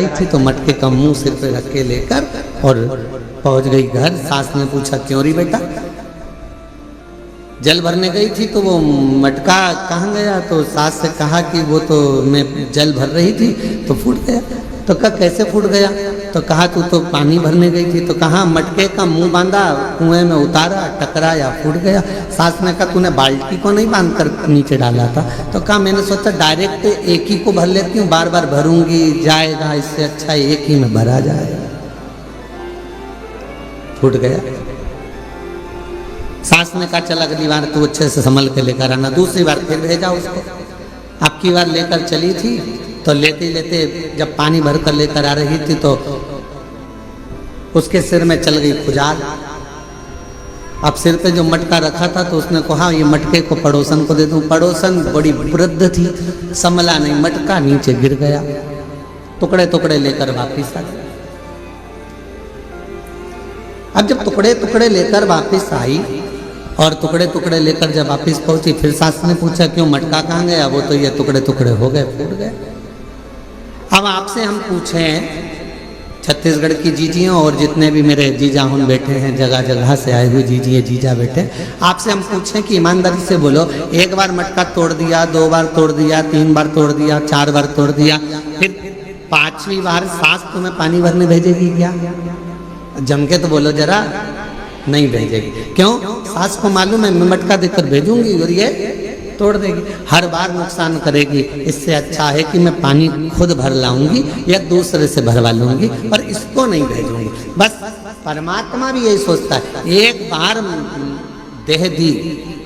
आई थी तो मटके का मुंह सिर पे रख के लेकर और पहुंच गई घर। सास ने पूछा क्यों रही बेटा? जल भरने गई थी तो वो मटका कहाँ गया? तो सास से कहा कि वो तो मैं जल भर रही थी तो फूट गया। तो कहा कैसे फूट गया? तो कहा तू तो पानी भरने गई थी। तो कहा मटके का मुंह बांधा, कुएं में उतारा, टकराया, फूट गया। सास ने कहा तूने बाल्टी को नहीं बांध कर नीचे डाला था? तो कहा मैंने सोचा डायरेक्ट एक ही को भर लेती हूँ, बार बार भरूंगी जाएगा, इससे अच्छा एक ही में भरा जाए। फूट गया। सास ने कहा चल अगली बार तू अच्छे से संभल के लेकर आना। दूसरी बार फिर भेजा उसको। अब की बार लेकर चली थी तो लेते लेते जब पानी भर कर लेकर आ रही थी तो उसके सिर में चल गई खुजाल। अब सिर पे जो मटका रखा था तो उसने कहा ये मटके को पड़ोसन को दे दूं। पड़ोसन बड़ी वृद्ध थी, संभला नहीं, मटका नीचे गिर गया, टुकड़े टुकड़े लेकर वापिस आ गई। अब जब टुकड़े टुकड़े लेकर वापिस आई और टुकड़े टुकड़े लेकर जब वापिस पहुंची, फिर सास ने पूछा क्यों मटका कहाँ गया? वो तो ये टुकड़े टुकड़े हो गए, फूट गए। अब आपसे हम पूछें, छत्तीसगढ़ की जीजियाँ और जितने भी मेरे जीजा हुन बैठे हैं, जगह जगह से आए हुए जीजिए जीजा बैठे, आपसे हम पूछें कि ईमानदारी से बोलो, एक बार मटका तोड़ दिया, 2 बार तोड़ दिया, 3 बार तोड़ दिया, 4 बार तोड़ दिया, फिर 5वीं बार सास तुम्हें पानी भरने भेजेगी क्या? जम के तो बोलो जरा, नहीं भेजेगी। क्यों? सास को मालूम है मैं मटका देकर भेजूंगी और ये तोड़ देगी, हर बार नुकसान करेगी। इससे अच्छा है कि मैं पानी खुद भर लाऊंगी या दूसरे से भरवा लूंगी, पर इसको नहीं भेजूंगी। बस परमात्मा भी यही सोचता है, एक बार देह दी,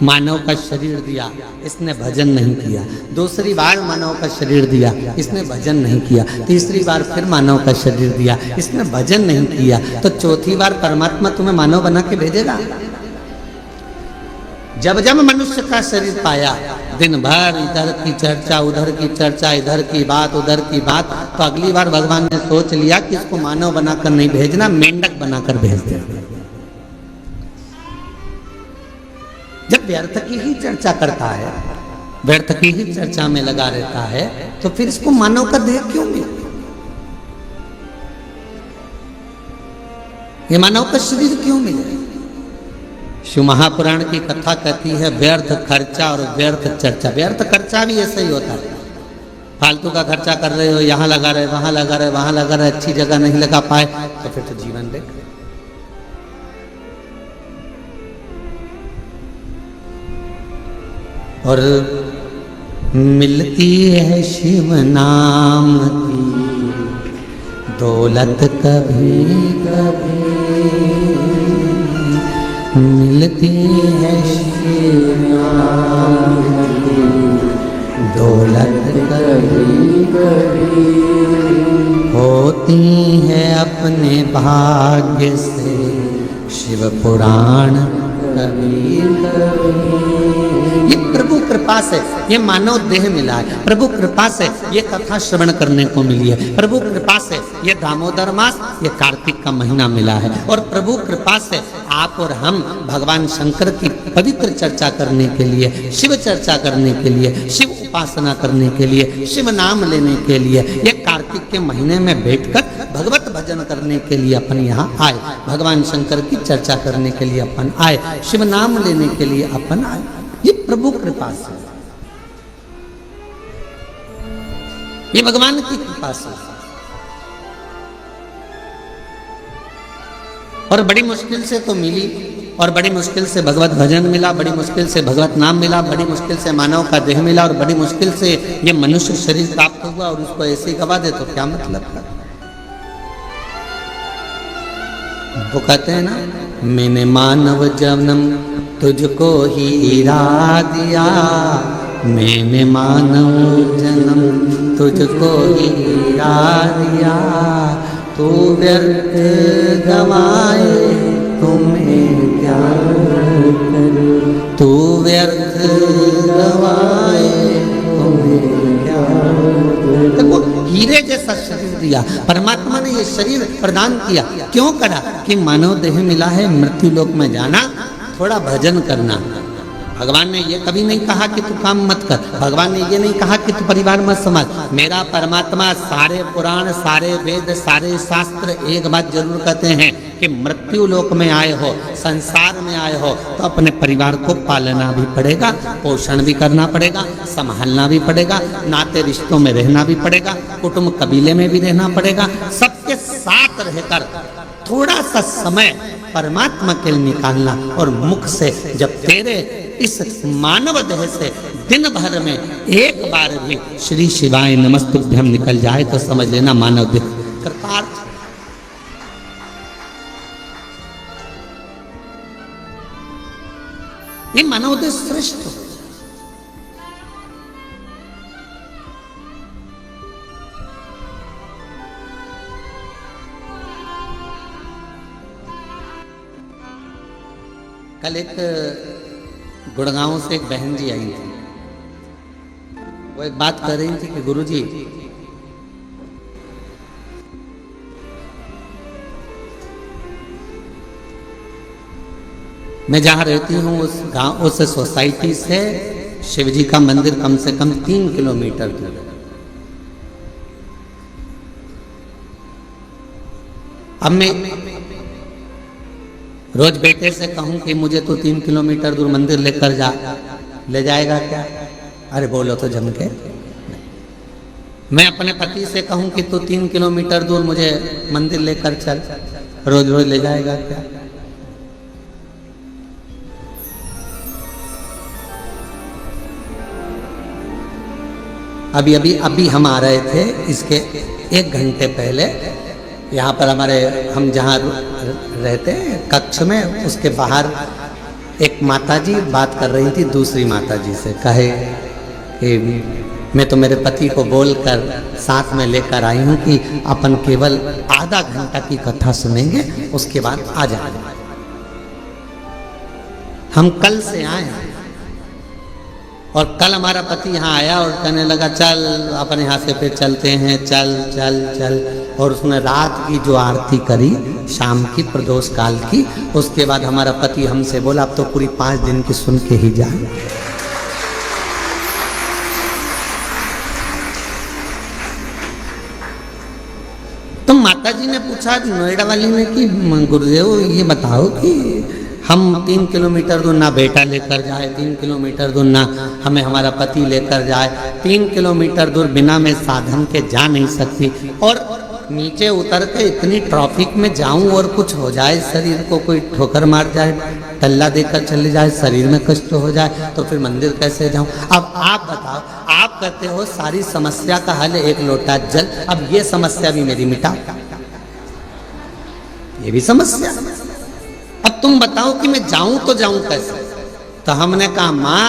मानव का शरीर दिया, इसने भजन नहीं किया। दूसरी बार मानव का शरीर दिया, इसने भजन नहीं किया। तीसरी बार फिर मानव का शरीर दिया, इसने भजन नहीं किया। तो चौथी बार परमात्मा तुम्हें मानव बना के भेजेगा। जब जब मनुष्य का शरीर पाया, दिन भर इधर की चर्चा, उधर की चर्चा, इधर की बात, उधर की बात, तो अगली बार भगवान ने सोच लिया कि इसको मानव बनाकर नहीं भेजना, मेंढक बनाकर भेज दे। जब व्यर्थ की ही चर्चा करता है, व्यर्थ की ही चर्चा में लगा रहता है, तो फिर इसको मानव का देह क्यों मिला? ये मानव का शरीर क्यों मिला? शिव महापुराण की कथा कहती है व्यर्थ खर्चा और व्यर्थ चर्चा। व्यर्थ खर्चा भी ऐसा ही होता है, फालतू का खर्चा कर रहे हो, यहाँ लगा रहे, वहां लगा रहे, वहां लगा रहे, अच्छी जगह नहीं लगा पाए, तो फिर तो जीवन देख। और मिलती है शिव नाम की दौलत कभी कभी, मिलती है शिव नाम की दौलत कभी कभी, होती है अपने भाग्य से शिव पुराण कभी कभी। ये प्रभु कृपा से ये मानव देह मिला है, प्रभु कृपा से ये कथा श्रवण करने को मिली है, प्रभु कृपा से ये दामोदर मास, ये कार्तिक का महीना मिला है, और प्रभु कृपा से आप और हम भगवान शंकर की पवित्र चर्चा करने के लिए, शिव चर्चा करने के लिए, शिव उपासना करने के लिए, शिव नाम लेने के लिए, ये कार्तिक के महीने में बैठकर भगवत भजन करने के लिए अपन यहाँ आए, भगवान शंकर की चर्चा करने के लिए अपन आए, शिव नाम लेने के लिए अपन आए। ये प्रभु कृपा से, ये भगवान की कृपा से। और बड़ी मुश्किल से तो मिली, और बड़ी मुश्किल से भगवत भजन मिला, बड़ी मुश्किल से भगवत नाम मिला, बड़ी मुश्किल से मानव का देह मिला, और बड़ी मुश्किल से ये मनुष्य शरीर प्राप्त हुआ, और उसको ऐसे ही गवा दे तो क्या मतलब का? वो कहते हैं ना, मैंने मानव जन्म तुझको ही इरा दिया, मैंने मानव जन्म तुझको ही इरा दिया, तू व्यर्थ गवाए तुम्हें क्या करूं, तू व्यर्थ गवाए तुम्हें क्या करूं। देखो हीरे जैसा शरीर दिया परमात्मा ने, ये शरीर प्रदान किया क्यों करा? कि मानव देह मिला है, मृत्यु लोक में जाना, थोड़ा भजन करना, भगवान ने ये कभी नहीं कहा कि तू काम मत कर, भगवान ने ये नहीं कहा कि तू परिवार मत समझ। मेरा परमात्मा सारे पुराण, सारे वेद, सारे शास्त्र एक बात जरूर कहते हैं कि मृत्यु लोक में आए हो, संसार में आए हो, तो अपने परिवार को पालना भी पड़ेगा, पोषण भी करना पड़ेगा, संभालना भी पड़ेगा, नाते रिश्तों में रहना भी पड़ेगा, कुटुंब कबीले में भी रहना पड़ेगा। सबके साथ रहकर थोड़ा सा समय परमात्मा के लिए निकालना, और मुख से जब तेरे इस मानव देह से दिन भर में एक बार भी श्री शिवाय नमस्तुभ्यम निकल जाए तो समझ लेना मानव देह कृतार्थ। ये मानव देह श्रेष्ठ हो। कल एक गुड़गांव से एक बहन जी आई थी, वो एक बात कर रही थी कि गुरुजी मैं जहाँ रहती हूँ उस गांव, उस सोसाइटी से शिवजी का मंदिर कम से कम 3 किलोमीटर दूर है। अब मैं रोज बेटे से कहूं कि मुझे तो 3 किलोमीटर दूर मंदिर लेकर जा, ले जाएगा क्या? अरे बोलो तो जम के। मैं अपने पति से कहूं कि तू 3 किलोमीटर दूर मुझे मंदिर लेकर चल, रोज रोज ले जाएगा क्या? अभी हम आ रहे थे, इसके 1 घंटे पहले यहाँ पर हमारे, हम जहाँ रहते हैं कक्ष में, उसके बाहर एक माताजी बात कर रही थी दूसरी माताजी से। कहे कि मैं तो मेरे पति को बोलकर साथ में लेकर आई हूँ कि अपन केवल आधा घंटा की कथा सुनेंगे, उसके बाद आ जाएंगे। हम कल से आए हैं और कल हमारा पति यहाँ आया और कहने लगा चल अपन यहाँ से फिर चलते हैं, चल चल चल। और उसने रात की जो आरती करी शाम की प्रदोष काल की, उसके बाद हमारा पति हमसे बोला अब तो पूरी 5 दिन की सुन के ही जाए। तो माता जी ने पूछा नोएडा वाली ने कि गुरुदेव ये बताओ कि हम 3 किलोमीटर दूर ना बेटा लेकर जाए, 3 किलोमीटर दूर ना हमें हमारा पति लेकर जाए, 3 किलोमीटर दूर बिना मैं साधन के जा नहीं सकती, और नीचे उतर के इतनी ट्रैफिक में जाऊं और कुछ हो जाए, शरीर को कोई ठोकर मार जाए, टल्ला देकर चले जाए, शरीर में कष्ट हो जाए, तो फिर मंदिर कैसे जाऊं? अब आप बताओ, आप कहते हो सारी समस्या का हल 1 लोटा जल, अब ये समस्या भी मेरी मिटा, ये भी समस्या। अब तुम बताओ कि मैं जाऊं तो जाऊं कैसे? तो हमने कहा मां,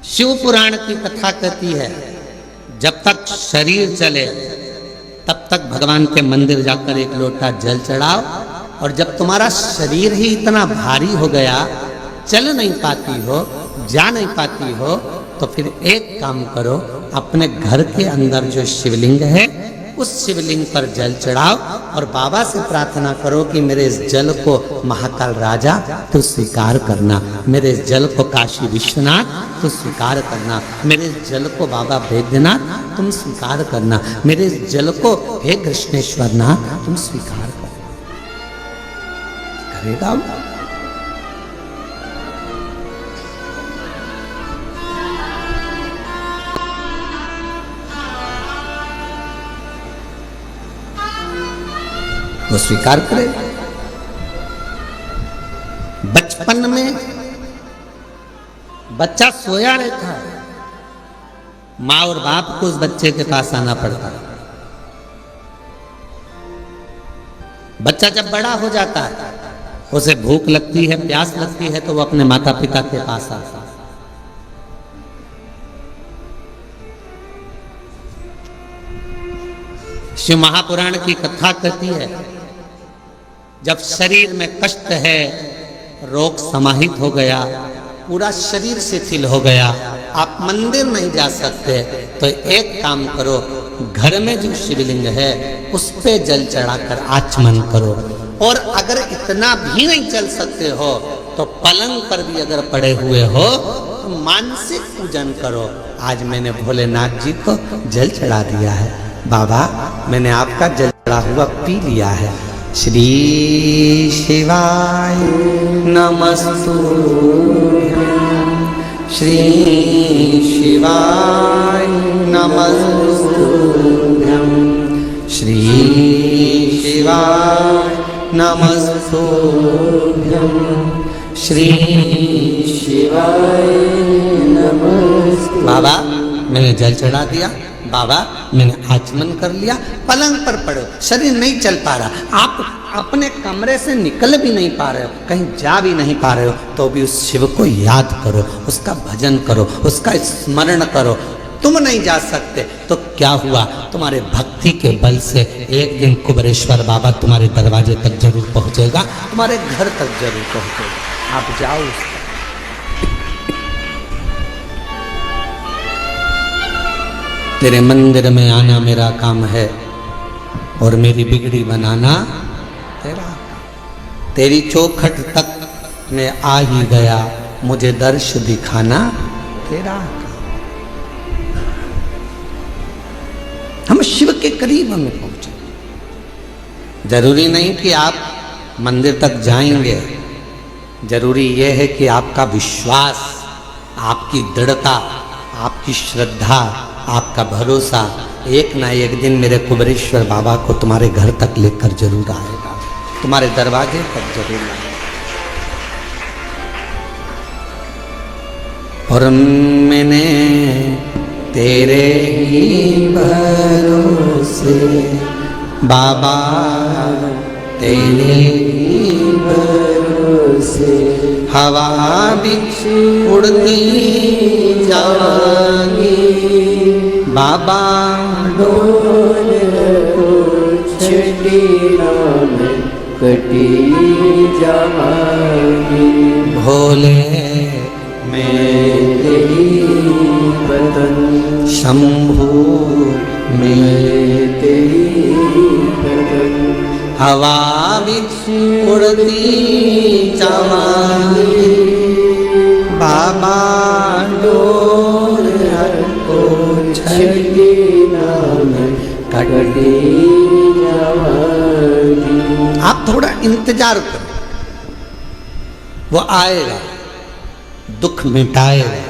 शिव पुराण की कथा कहती है जब तक शरीर चले तब तक भगवान के मंदिर जाकर 1 लोटा जल चढ़ाओ, और जब तुम्हारा शरीर ही इतना भारी हो गया, चल नहीं पाती हो, जा नहीं पाती हो, तो फिर एक काम करो, अपने घर के अंदर जो शिवलिंग है उस शिवलिंग पर जल चढ़ाओ और बाबा से प्रार्थना करो कि मेरे इस जल को महाकाल राजा तो स्वीकार करना, मेरे इस जल को काशी विश्वनाथ तो स्वीकार करना, मेरे इस जल को बाबा वैद्यनाथ तुम स्वीकार करना, मेरे इस जल को हे कृष्णेश्वर नाथ तुम स्वीकार करना। करेगा वो, स्वीकार करे। बचपन में बच्चा सोया रहता है, माँ और बाप को उस बच्चे के पास आना पड़ता है। बच्चा जब बड़ा हो जाता है, उसे भूख लगती है, प्यास लगती है, तो वो अपने माता पिता के पास आता है। शिव महापुराण की कथा कहती है जब शरीर में कष्ट है, रोग समाहित हो गया, पूरा शरीर शिथिल हो गया, आप मंदिर नहीं जा सकते, तो एक काम करो, घर में जो शिवलिंग है उस पे जल चढ़ाकर आचमन करो और अगर इतना भी नहीं चल सकते हो तो पलंग पर भी अगर पड़े हुए हो तो मानसिक पूजन करो। आज मैंने भोलेनाथ जी को जल चढ़ा दिया है, बाबा मैंने आपका जल चढ़ा हुआ पी लिया है। श्री शिवाय नमस्तुभ्यं, श्री शिवाय नमस्तुभ्यं, श्री शिवाय नमस्तुभ्यं, श्री शिवाय नमस्तुभ्यं। बाबा मैंने जल चढ़ा दिया, बाबा मैंने आचमन कर लिया, पलंग पर पड़े, शरीर नहीं चल पा रहा, आप अपने कमरे से निकल भी नहीं पा रहे हो, कहीं जा भी नहीं पा रहे हो, तो भी उस शिव को याद करो, उसका भजन करो, उसका स्मरण करो। तुम नहीं जा सकते तो क्या हुआ, तुम्हारे भक्ति के बल से एक दिन कुबेरेश्वर बाबा तुम्हारे दरवाजे तक जरूर पहुंचेगा, तुम्हारे घर तक जरूर पहुंचेगा। आप जाओ। तेरे मंदिर में आना मेरा काम है और मेरी बिगड़ी बनाना तेरा। तेरी चौखट तक मैं आ ही गया, मुझे दर्श दिखाना तेरा। हम शिव के करीब हमें पहुंचे। जरूरी नहीं कि आप मंदिर तक जाएंगे, जरूरी यह है कि आपका विश्वास, आपकी दृढ़ता, आपकी श्रद्धा, आपका भरोसा एक ना एक दिन मेरे कुबेरेश्वर बाबा को तुम्हारे घर तक लेकर जरूर आएगा, तुम्हारे दरवाजे तक जरूर आएगा। और मैंने तेरे ही भरोसे बाबा, तेरे ही भरोसे हवा बिच उड़ती जाएंगी, बाबा डोल को छठी नाम कटी जाएगी। भोले मेरे बदन, शंभू मेरे बदन हवा बिच उड़ती जाएंगी, बाबा डोल को छठी नाम कटी जाएगी। आप थोड़ा इंतजार करो, वो आएगा, दुख मिटाएगा।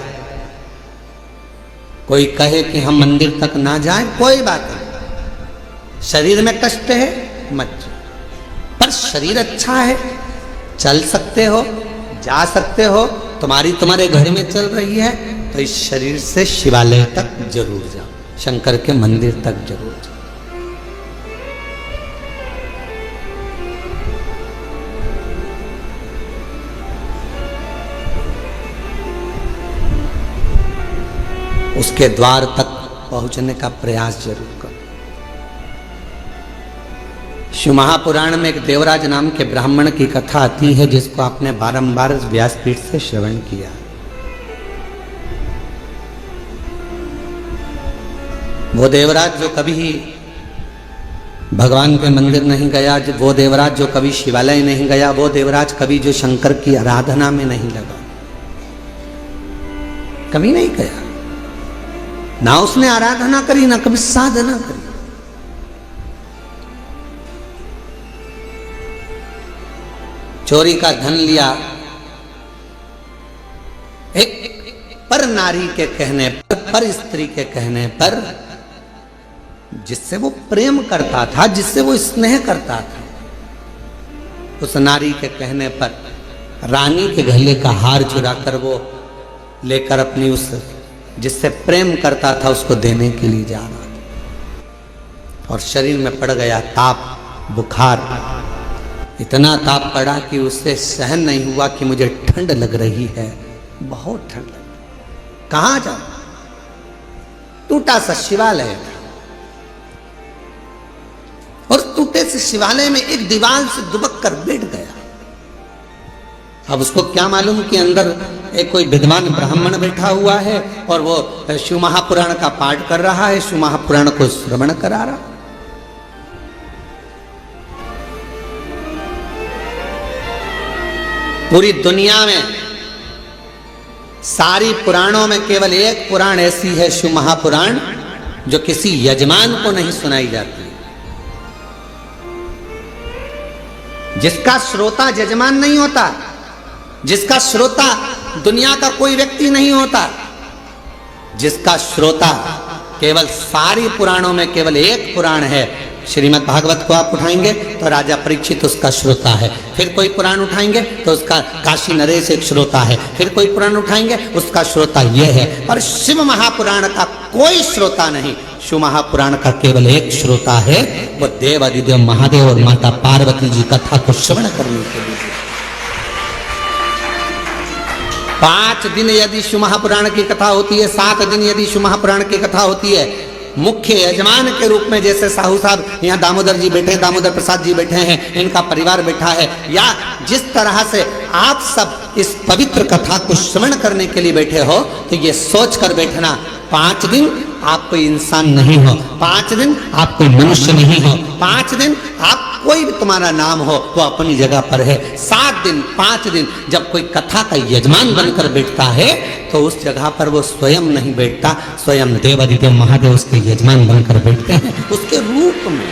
कोई कहे कि हम मंदिर तक ना जाएं, कोई बात नहीं, शरीर में कष्ट है मत जाओ, पर शरीर अच्छा है, चल सकते हो, जा सकते हो, तुम्हारे घर में चल रही है, तो इस शरीर से शिवालय तक जरूर जाओ, शंकर के मंदिर तक जरूर जाओ। उसके द्वार तक पहुंचने का प्रयास जरूर करो। शिव महापुराण में एक देवराज नाम के ब्राह्मण की कथा आती है, जिसको आपने बारंबार व्यासपीठ से श्रवण किया। वो देवराज जो कभी भगवान के मंदिर नहीं गया, वो देवराज जो कभी शिवालय नहीं गया, वो देवराज कभी जो शंकर की आराधना में नहीं लगा, कभी नहीं गया, ना उसने आराधना करी, ना कभी साधना करी। चोरी का धन लिया, एक पर नारी के कहने पर स्त्री के कहने पर, जिससे वो प्रेम करता था, जिससे वो स्नेह करता था, उस नारी के कहने पर रानी के गले का हार चुरा कर वो लेकर अपनी उस जिससे प्रेम करता था उसको देने के लिए जा रहा था, और शरीर में पड़ गया ताप, बुखार। इतना ताप पड़ा कि उससे सहन नहीं हुआ कि मुझे ठंड लग रही है, बहुत ठंड लग रही। कहाँ जाऊं? टूटा सा शिवालय था, और टूटे से शिवालय में एक दीवार से दुबक कर बैठ गया। अब उसको क्या मालूम कि अंदर एक कोई विद्वान ब्राह्मण बैठा हुआ है और वो शिव महापुराण का पाठ कर रहा है, शिव महापुराण को श्रवण करा रहा। पूरी दुनिया में सारी पुराणों में केवल एक पुराण ऐसी है, शिव महापुराण, जो किसी यजमान को नहीं सुनाई जाती, जिसका श्रोता यजमान नहीं होता, जिसका श्रोता दुनिया का कोई व्यक्ति नहीं होता, जिसका श्रोता केवल सारी पुराणों में केवल एक पुराण है। श्रीमद् भागवत को आप उठाएंगे तो राजा परीक्षित उसका श्रोता है, फिर कोई पुराण उठाएंगे तो उसका काशी नरेश एक श्रोता है, फिर कोई पुराण उठाएंगे उसका श्रोता यह है। और शिव महापुराण का कोई श्रोता नहीं, शिव महापुराण का केवल एक श्रोता है, वो देव अधिदेव महादेव और माता पार्वती जी कथा को श्रवण करने के लिए। 5 दिन यदि शिव महापुराण की कथा होती है, 7 दिन यदि शिव महापुराण की कथा होती है, मुख्य यजमान के रूप में जैसे साहू साहब यहाँ दामोदर जी बैठे हैं, दामोदर प्रसाद जी बैठे हैं, इनका परिवार बैठा है, या जिस तरह से आप सब इस पवित्र कथा को श्रवण करने के लिए बैठे हो, तो ये सोच कर बैठना 5 दिन आप कोई इंसान नहीं हो, 5 दिन आप कोई मनुष्य नहीं हो, 5 दिन आप कोई भी तुम्हारा नाम हो वो अपनी जगह पर है। 7 दिन 5 दिन जब कोई कथा का यजमान बनकर बैठता है तो उस जगह पर वो स्वयं नहीं बैठता, स्वयं देवाधिदेव महादेव उसके यजमान बनकर बैठते हैं उसके रूप में।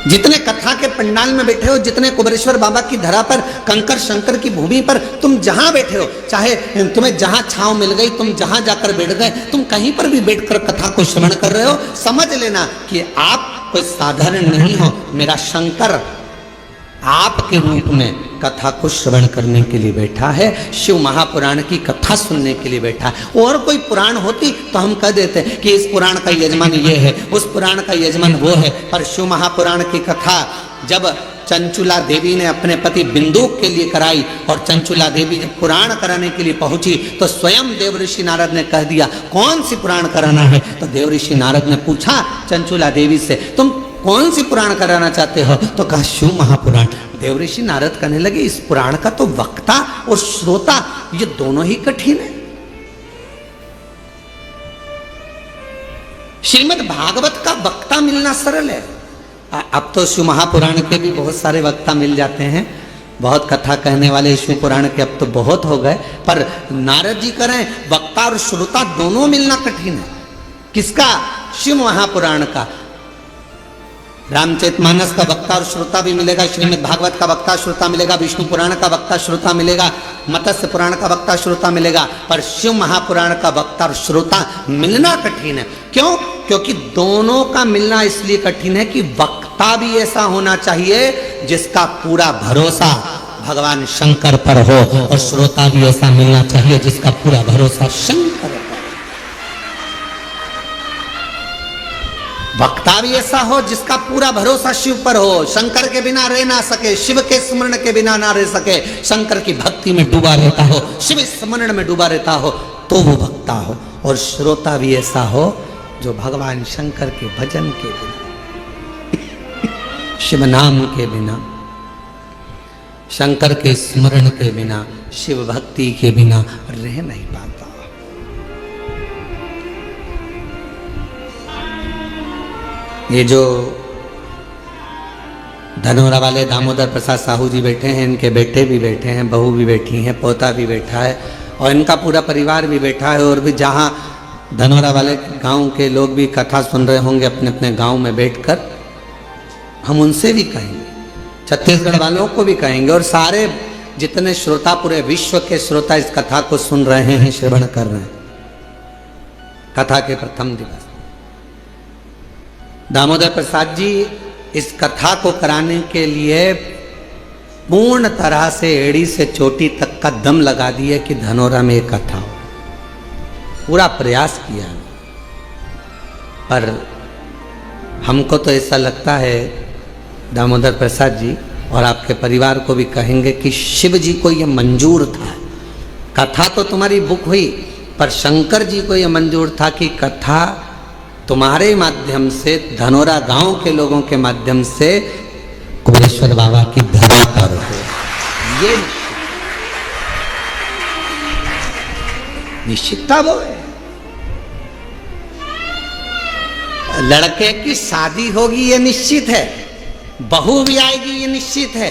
जितने कथा के पंडाल में बैठे हो, जितने कुबेरेश्वर बाबा की धरा पर, कंकर शंकर की भूमि पर तुम जहां बैठे हो, चाहे तुम्हें जहां छांव मिल गई, तुम जहां जाकर बैठ गए, तुम कहीं पर भी बैठकर कथा को श्रवण कर रहे हो, समझ लेना कि आप कोई साधारण नहीं हो। मेरा शंकर आपके रूप में कथा को श्रवण करने के लिए बैठा है, शिव महापुराण की कथा सुनने के लिए बैठा है। और कोई पुराण होती तो हम कह देते कि इस पुराण का यजमान ये है, उस पुराण का यजमान वो है, पर शिव महापुराण की कथा जब चंचुला देवी ने अपने पति बिंदुक के लिए कराई और चंचुला देवी जब पुराण कराने के लिए पहुंची तो स्वयं देवऋषि नारद ने कह दिया कौन सी पुराण कराना है। तो देवऋषि नारद ने पूछा चंचुला देवी से, तुम कौन सी पुराण कराना चाहते हो? तो कहा शिव महापुराण। देवऋषि नारद कहने लगे इस पुराण का तो वक्ता और श्रोता ये दोनों ही कठिन है। श्रीमद् भागवत का वक्ता मिलना सरल है। अब तो शिव महापुराण के भी बहुत सारे वक्ता मिल जाते हैं, बहुत कथा कहने वाले शिव पुराण के अब तो बहुत हो गए, पर नारद जी करें वक्ता और श्रोता दोनों मिलना कठिन है। किसका? शिव महापुराण का। रामचरितमानस का वक्ता और श्रोता भी मिलेगा, श्रीमद् भागवत का वक्ता श्रोता मिलेगा, विष्णु पुराण का वक्ता श्रोता मिलेगा, मत्स्य पुराण का वक्ता श्रोता मिलेगा, पर शिव महापुराण का वक्ता और श्रोता मिलना कठिन है। क्यों? क्योंकि दोनों का मिलना इसलिए कठिन है कि वक्ता भी ऐसा होना चाहिए जिसका पूरा भरोसा भगवान शंकर पर हो, और श्रोता भी ऐसा मिलना चाहिए जिसका पूरा भरोसा शंकर पर। वक्ता भी ऐसा हो जिसका पूरा भरोसा शिव पर हो, शंकर के बिना रह ना सके, शिव के स्मरण के बिना ना रह सके, शंकर की भक्ति में डूबा रहता हो, शिव स्मरण में डूबा रहता हो, तो वो वक्ता हो। और श्रोता भी ऐसा हो जो भगवान शंकर के भजन के बिना, शिव नाम के बिना, शंकर के स्मरण के बिना, शिव भक्ति के बिना रह नहीं पाता। ये जो धनोरा वाले दामोदर प्रसाद साहू जी बैठे हैं, इनके बेटे भी बैठे हैं, बहू भी बैठी हैं, पोता भी बैठा है, और इनका पूरा परिवार भी बैठा है। और भी जहाँ धनोरा वाले गांव के लोग भी कथा सुन रहे होंगे अपने अपने गांव में बैठकर, हम उनसे भी कहेंगे, छत्तीसगढ़ वालों को भी कहेंगे, और सारे जितने श्रोता, पूरे विश्व के श्रोता इस कथा को सुन रहे हैं, श्रवण कर रहे हैं। कथा के प्रथम दिवस दामोदर प्रसाद जी इस कथा को कराने के लिए पूर्ण तरह से एड़ी से चोटी तक का दम लगा दिए कि धनोरा में एक कथा हो। पूरा प्रयास किया, पर हमको तो ऐसा लगता है दामोदर प्रसाद जी और आपके परिवार को भी कहेंगे कि शिव जी को ये मंजूर था। कथा तो तुम्हारी बुक हुई, पर शंकर जी को ये मंजूर था कि कथा तुम्हारे माध्यम से, धनोरा गांव के लोगों के माध्यम से कुबेरेश्वर बाबा की धरा पर हो। ये निश्चितता वो है। लड़के की शादी होगी ये निश्चित है, बहू भी आएगी ये निश्चित है,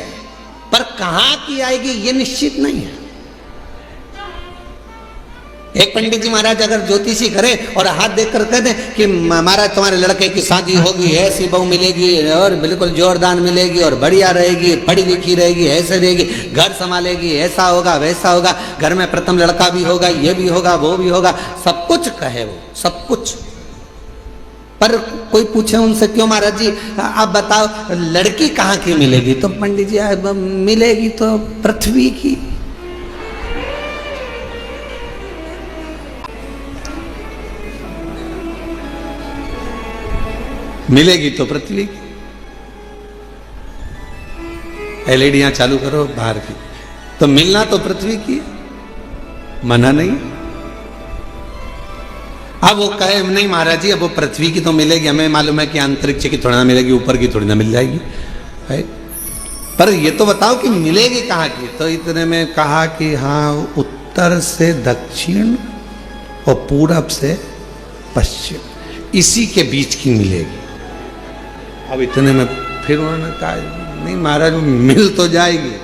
पर कहां की आएगी ये निश्चित नहीं है। एक पंडित जी महाराज अगर ज्योतिषी करे और हाथ देखकर कह दें कि महाराज तुम्हारे लड़के की शादी होगी, ऐसी बहू मिलेगी और बिल्कुल जोरदार मिलेगी और बढ़िया रहेगी, पढ़ी लिखी रहेगी, ऐसे रहेगी, घर संभालेगी, ऐसा होगा वैसा होगा, घर में प्रथम लड़का भी होगा, ये भी होगा वो भी होगा, सब कुछ कहे वो, सब कुछ। पर कोई पूछे उनसे क्यों महाराज जी आप बताओ लड़की कहाँ की मिलेगी, तो पंडित जी मिलेगी तो पृथ्वी की। मिलेगी तो पृथ्वी की। एलईडियां चालू करो बाहर की, तो मिलना तो पृथ्वी की, मना नहीं। अब वो कहे नहीं महाराज जी अब वो पृथ्वी की तो मिलेगी, हमें मालूम है कि अंतरिक्ष की थोड़ी ना मिलेगी, ऊपर की थोड़ी ना मिल जाएगी है? पर ये तो बताओ कि मिलेगी कहाँ की। तो इतने में कहा कि हाँ उत्तर से दक्षिण और पूरब से पश्चिम, इसी के बीच की मिलेगी। अब इतने में फिर उन्होंने कहा नहीं महाराज मिल तो जाएगी,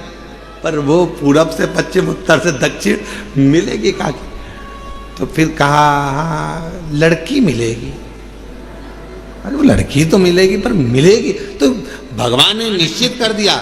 पर वो पूरब से पश्चिम उत्तर से दक्षिण मिलेगी कहाँ की। तो फिर कहा हाँ लड़की मिलेगी। अरे वो लड़की तो मिलेगी पर मिलेगी तो भगवान ने निश्चित कर दिया,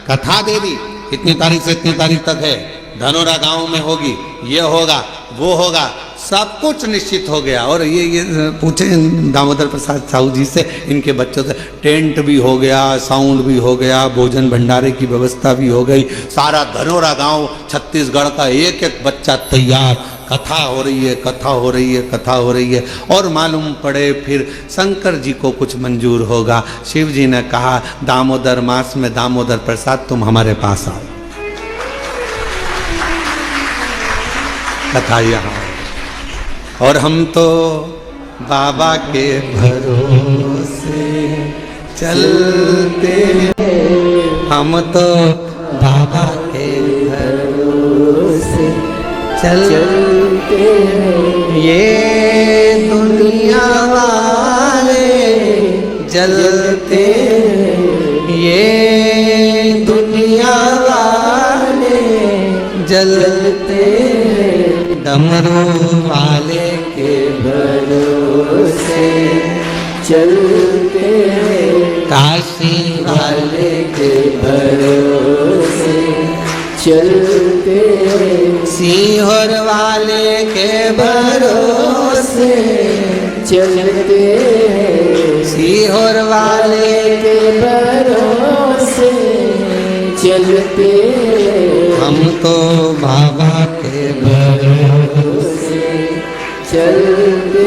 कथा दे दी इतनी तारीख से इतनी तारीख तक है, धनोरा गांव में होगी, ये होगा वो होगा, सब कुछ निश्चित हो गया। और ये पूछे दामोदर प्रसाद साहू जी से, इनके बच्चों से, टेंट भी हो गया, साउंड भी हो गया, भोजन भंडारे की व्यवस्था भी हो गई, सारा धनोरा गांव छत्तीसगढ़ का एक एक बच्चा तैयार, कथा हो रही है, कथा हो रही है, कथा हो रही है। और मालूम पड़े फिर शंकर जी को कुछ मंजूर होगा। शिव जी ने कहा दामोदर मास में दामोदर प्रसाद तुम हमारे पास आओ, कथा यहाँ। और हम तो बाबा के भरोसे चलते, हम तो बाबा के भरोसे चलते, ये दुनिया वाले जलते, ये दुनिया वाले जलते, डमरू वाले के भरोसे चलते, काशी वाले के भरोसे चलते, सीहोर वाले के भरोसे चलते, सीहोर वाले के भरोसे चलते, हम तो बाबा के भरोसे चलते,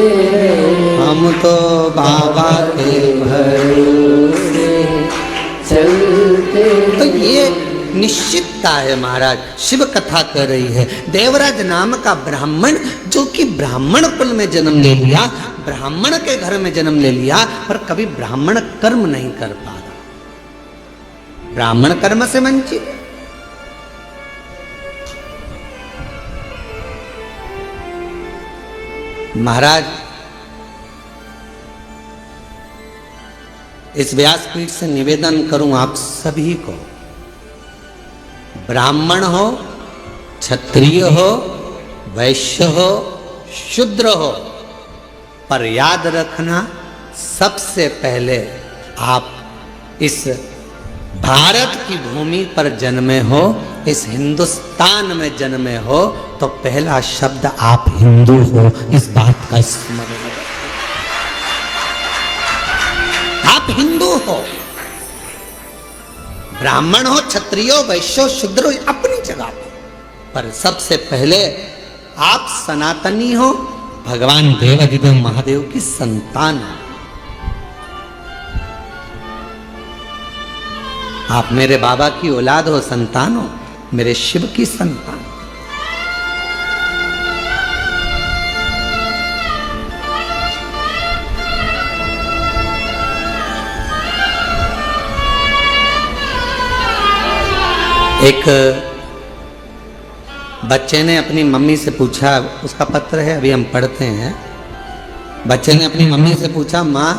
हम तो बाबा के भरोसे चलते। तो ये निश्चितता है महाराज, शिव कथा कर रही है। देवराज नाम का ब्राह्मण जो कि ब्राह्मण कुल में जन्म ले लिया, ब्राह्मण के घर में जन्म ले लिया, पर कभी ब्राह्मण कर्म नहीं कर पा रहा, ब्राह्मण कर्म से वंचित। महाराज इस व्यासपीठ से निवेदन करूं आप सभी को, ब्राह्मण हो, क्षत्रिय हो, वैश्य हो, शूद्र हो, पर याद रखना सबसे पहले आप इस भारत की भूमि पर जन्मे हो, इस हिंदुस्तान में जन्मे हो, तो पहला शब्द आप हिंदू हो, इस बात का स्मरण रखें। आप हिंदू हो, ब्राह्मण हो, क्षत्रिय हो, वैश्य हो, शूद्र हो, अपनी जगह पर सबसे पहले आप सनातनी हो, भगवान देवाधिदेव महादेव की संतान हो। आप मेरे बाबा की औलाद हो, संतान हो, मेरे शिव की संतान। एक बच्चे ने अपनी मम्मी से पूछा, उसका पत्र है अभी हम पढ़ते हैं। बच्चे ने अपनी मम्मी से पूछा, माँ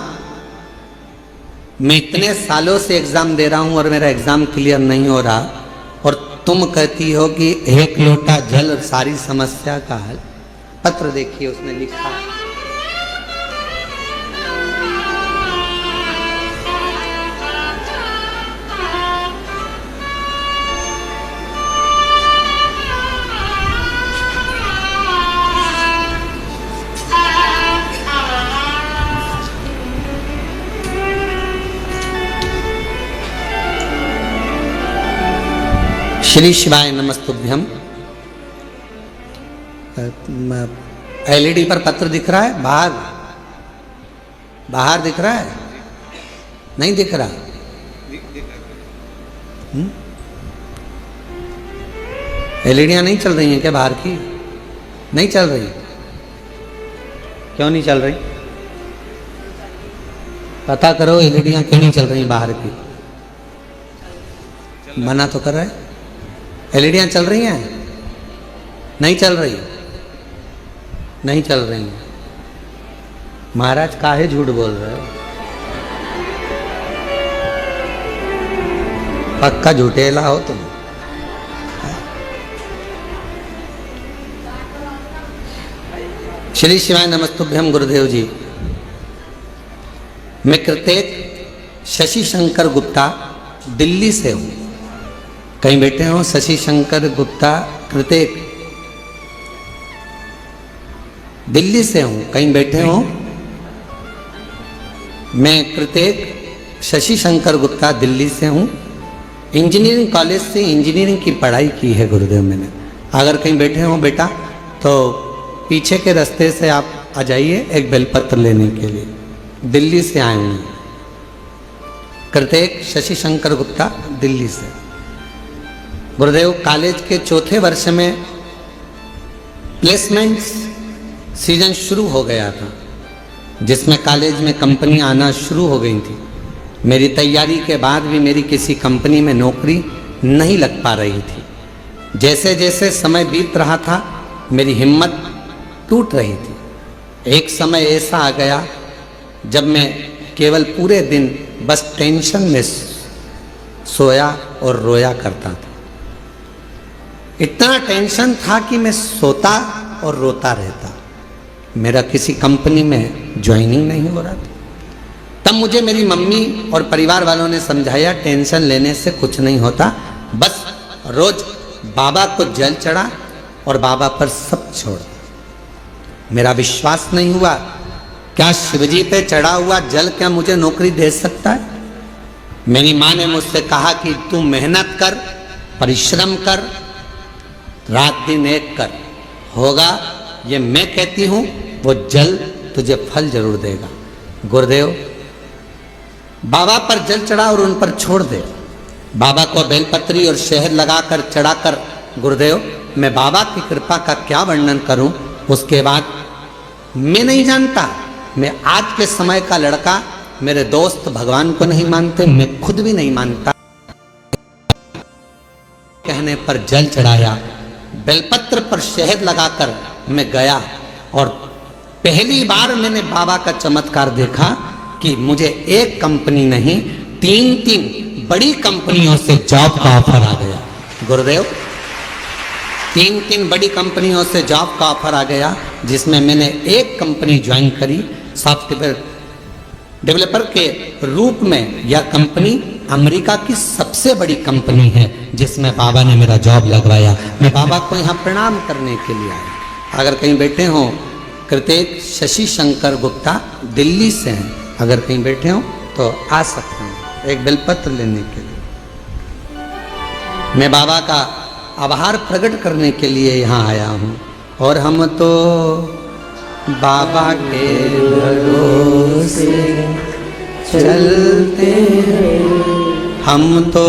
मैं इतने सालों से एग्जाम दे रहा हूं और मेरा एग्जाम क्लियर नहीं हो रहा, और तुम कहती हो कि एक लोटा जल सारी समस्या का हल। पत्र देखिए, उसने लिखा, श्री शिवाय नमस्तुभ्यम। एलईडी पर पत्र दिख रहा है? बाहर बाहर दिख रहा है? नहीं दिख रहा? एलईडियां नहीं चल रही हैं क्या बाहर की? नहीं चल रही? क्यों नहीं चल रही? पता करो एलईडियां क्यों नहीं चल रही बाहर की। मना तो कर रहा है। एलईडियां चल रही हैं? नहीं चल रही? नहीं चल रही हैं। महाराज काहे झूठ बोल रहे हो? पक्का झूठेला हो तुम। श्री शिवाय नमस्तुभ्यम। गुरुदेव जी, मैं कृतेक शशि शंकर गुप्ता दिल्ली से हूं। कहीं बैठे हो? शशि शंकर गुप्ता कृतेक, दिल्ली से हूं। कहीं बैठे हो? मैं कृतेक शशि शंकर गुप्ता दिल्ली से हूं। इंजीनियरिंग कॉलेज से इंजीनियरिंग की पढ़ाई की है गुरुदेव मैंने। अगर कहीं बैठे हो बेटा तो पीछे के रास्ते से आप आ जाइए एक बेलपत्र लेने के लिए। दिल्ली से आए हैं। कृतेक शशि शंकर गुप्ता दिल्ली से। गुरुदेव, कॉलेज के चौथे वर्ष में प्लेसमेंट सीजन शुरू हो गया था, जिसमें कॉलेज में कंपनी आना शुरू हो गई थी। मेरी तैयारी के बाद भी मेरी किसी कंपनी में नौकरी नहीं लग पा रही थी। जैसे जैसे समय बीत रहा था मेरी हिम्मत टूट रही थी। एक समय ऐसा आ गया जब मैं केवल पूरे दिन बस टेंशन में सोया और रोया करता था। इतना टेंशन था कि मैं सोता और रोता रहता। मेरा किसी कंपनी में ज्वाइनिंग नहीं हो रहा था। तब मुझे मेरी मम्मी और परिवार वालों ने समझाया, टेंशन लेने से कुछ नहीं होता, बस रोज बाबा को जल चढ़ा और बाबा पर सब छोड़। मेरा विश्वास नहीं हुआ, क्या शिवजी पे चढ़ा हुआ जल क्या मुझे नौकरी दे सकता है? मेरी माँ ने मुझसे कहा कि तू मेहनत कर, परिश्रम कर, रात दिन एक कर, होगा। ये मैं कहती हूं, वो जल तुझे फल जरूर देगा। गुरुदेव, बाबा पर जल चढ़ा और उन पर छोड़ दे। बाबा को बेलपत्री और शहद लगाकर चढ़ाकर, गुरुदेव मैं बाबा की कृपा का क्या वर्णन करूं। उसके बाद मैं नहीं जानता, मैं आज के समय का लड़का, मेरे दोस्त भगवान को नहीं मानते, मैं खुद भी नहीं मानता। कहने पर जल चढ़ाया, बेलपत्र पर शहद लगाकर मैं गया और पहली बार मैंने बाबा का चमत्कार देखा कि मुझे एक कंपनी नहीं, 3 बड़ी कंपनियों से जॉब का ऑफर आ गया। गुरुदेव, 3 बड़ी कंपनियों से जॉब का ऑफर आ गया, जिसमें मैंने एक कंपनी ज्वाइन करी सॉफ्टवेयर डेवलपर के रूप में। यह कंपनी अमेरिका की सबसे बड़ी कंपनी है, जिसमें बाबा ने मेरा जॉब लगवाया। मैं बाबा को यहाँ प्रणाम करने के लिए आया। अगर कहीं बैठे हो, कृतेक शशि शंकर गुप्ता दिल्ली से हैं, अगर कहीं बैठे हो तो आ सकते हैं एक बेलपत्र लेने के लिए। मैं बाबा का आभार प्रकट करने के लिए यहाँ आया हूँ। और हम तो बाबा के भरोसे चलते हैं, हम तो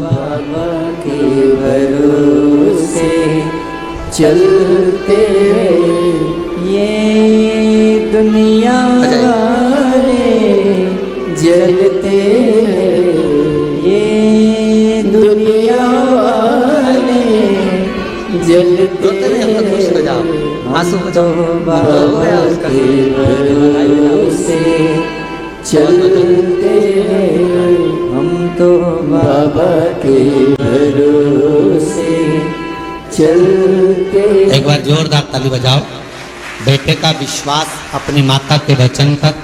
बाबा के भरोसे चलते हैं। ये दुनिया वाले जलते हैं, ये दुनिया वाले जलते हैं। आंसू तो बाबा के भरोसे चलते हम तो बाबा के भरोसे चलते। एक बार जोरदार ताली बजाओ। बेटे का विश्वास, अपनी माता के वचन पर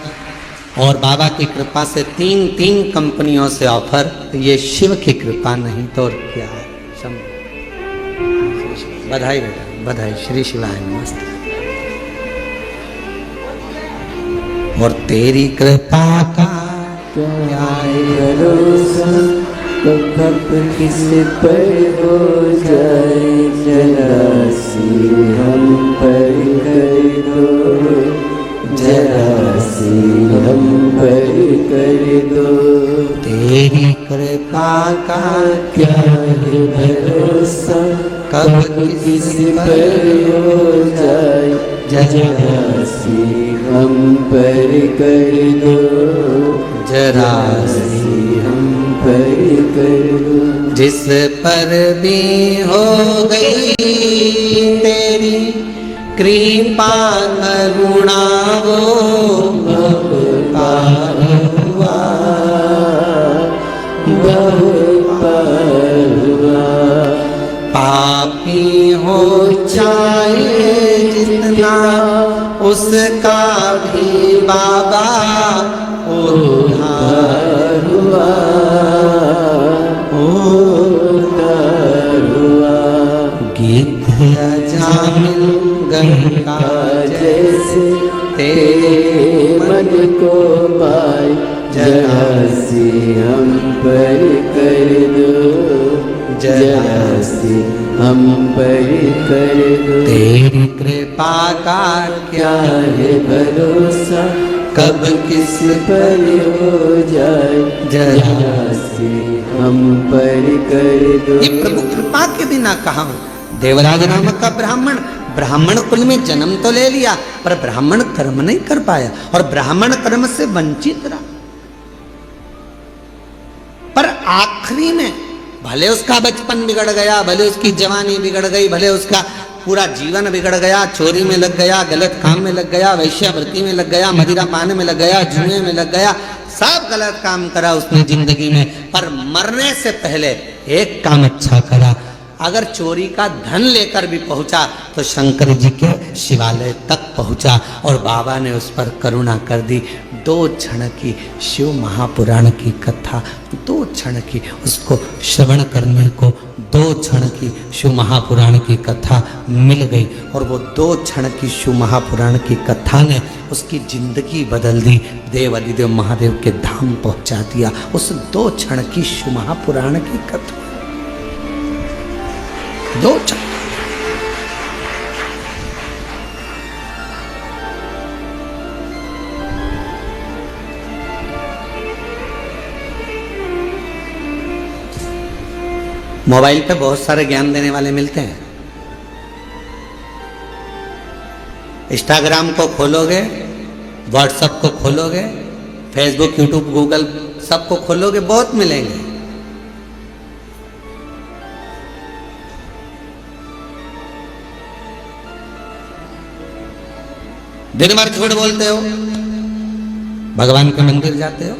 और बाबा की कृपा से तीन कंपनियों से ऑफर। ये शिव की कृपा नहीं तो और क्या है। बधाई बेटा, बधाई। श्री शिवाय नमस्ते। और तेरी कृपा का क्या भरोसा कब किस पर हो जाए, जरा सी हम पर कर दो, जरा सी हम पर कर दो। तेरी कृपा का क्या है भरोसा कब किस पर हो जाए, जरा सी हम पर कर दो, जरा सी हम पर कर दो। जिस पर भी हो गई तेरी कृपा करुणा वो पार हुआ, पार हुआ। पापी हो चाहे जितना उसका भी बाबा उद्धार हुआ, उद्धार हुआ। गीत जामिल गंगा जैसे तेरे मन को पाए, जरा सी हम पर कर दो, जरा सी हम पर कर दो। तेरी कृपा का क्या है भरोसा कब किस पर हो जाए, जरा सी हम पर कर दो। ये प्रभु कृपा के बिना कहाँ हो। देवराज नामक का ब्राह्मण कुल में जन्म तो ले लिया, पर ब्राह्मण कर्म नहीं कर पाया और ब्राह्मण कर्म से वंचित रहा। पर आखिरी में भले उसका बचपन बिगड़ गया, भले उसकी जवानी बिगड़ गई, भले उसका पूरा जीवन बिगड़ गया, चोरी में लग गया, गलत काम में लग गया, वैश्यावृत्ति में लग गया, मदिरा पान में लग गया, जुए में लग गया, सब गलत काम करा उसने जिंदगी में, पर मरने से पहले एक काम अच्छा करा। अगर चोरी का धन लेकर भी पहुंचा तो शंकर जी के शिवालय तक पहुंचा और बाबा ने उस पर करुणा कर दी। 2 क्षण की शिव महापुराण की कथा, 2 क्षण की उसको श्रवण करने को 2 क्षण की शिव महापुराण की कथा मिल गई और वो 2 क्षण की शिव महापुराण की कथा ने उसकी जिंदगी बदल दी, देव अधिदेव महादेव के धाम पहुंचा दिया। उस 2 क्षण की शिव महापुराण की कथा, 2 क्षण। मोबाइल पे बहुत सारे ज्ञान देने वाले मिलते हैं। इंस्टाग्राम को खोलोगे, व्हाट्सएप को खोलोगे, फेसबुक, यूट्यूब, गूगल सबको खोलोगे, बहुत मिलेंगे। दिन भर झूठ बोलते हो, भगवान के मंदिर जाते हो,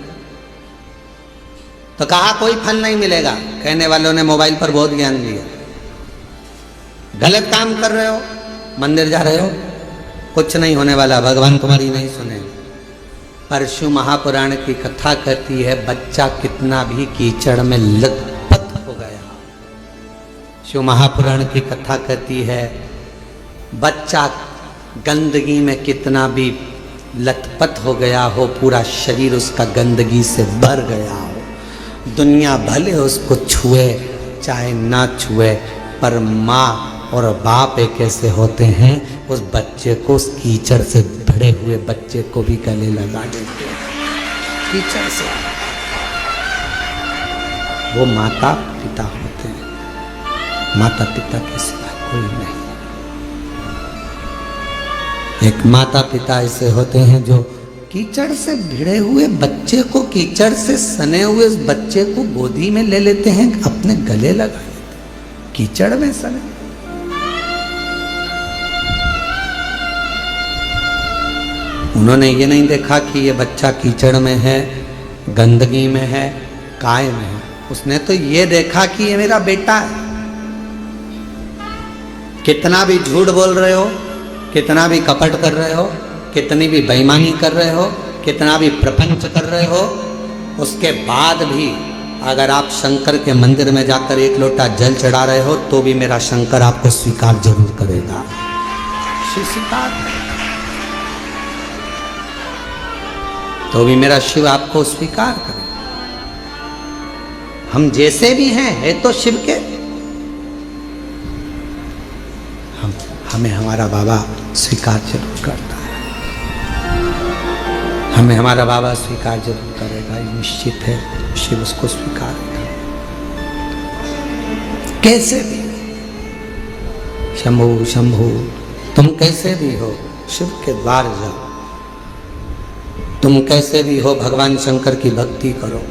तो कहा कोई फल नहीं मिलेगा। कहने वालों ने मोबाइल पर बहुत ज्ञान दिया। गलत काम कर रहे हो, मंदिर जा रहे हो, कुछ नहीं होने वाला, भगवान तुम्हारी नहीं सुने। पर शिव महापुराण की कथा कहती है बच्चा कितना भी कीचड़ में लथपथ हो गया। शिव महापुराण की कथा कहती है बच्चा गंदगी में कितना भी लथपथ हो गया हो, पूरा शरीर उसका गंदगी से भर गया हो, दुनिया भले उसको छुए चाहे ना छुए, पर माँ और बाप एक ऐसे होते हैं उस बच्चे को, उस कीचड़ से भरे हुए बच्चे को भी गले लगा देते हैं कीचड़ से। वो माता पिता होते हैं, माता पिता के सिवा कोई नहीं। एक माता पिता ऐसे होते हैं जो कीचड़ से भिड़े हुए बच्चे को, कीचड़ से सने हुए उस बच्चे को गोदी में ले लेते हैं, अपने गले लगा लेते हैं, कीचड़ में सने। उन्होंने ये नहीं देखा कि ये बच्चा कीचड़ में है, गंदगी में है, काय में है। उसने तो ये देखा कि ये मेरा बेटा है। कितना भी झूठ बोल रहे हो, कितना भी कपट कर रहे हो, कितनी भी बेईमानी कर रहे हो, कितना भी प्रपंच कर रहे हो, उसके बाद भी अगर आप शंकर के मंदिर में जाकर एक लोटा जल चढ़ा रहे हो तो भी मेरा शंकर आपको स्वीकार जरूर करेगा। शिव स्वीकार तो भी मेरा शिव आपको स्वीकार करेगा। हम जैसे भी हैं है तो शिव के, हमें हमारा बाबा स्वीकार जरूर करता है। हमें हमारा बाबा स्वीकार जरूर करेगा, ये निश्चित है। शिव उसको स्वीकार करेगा कैसे भी। शंभु शंभु, तुम कैसे भी हो शिव के द्वार जाओ। तुम कैसे भी हो भगवान शंकर की भक्ति करो।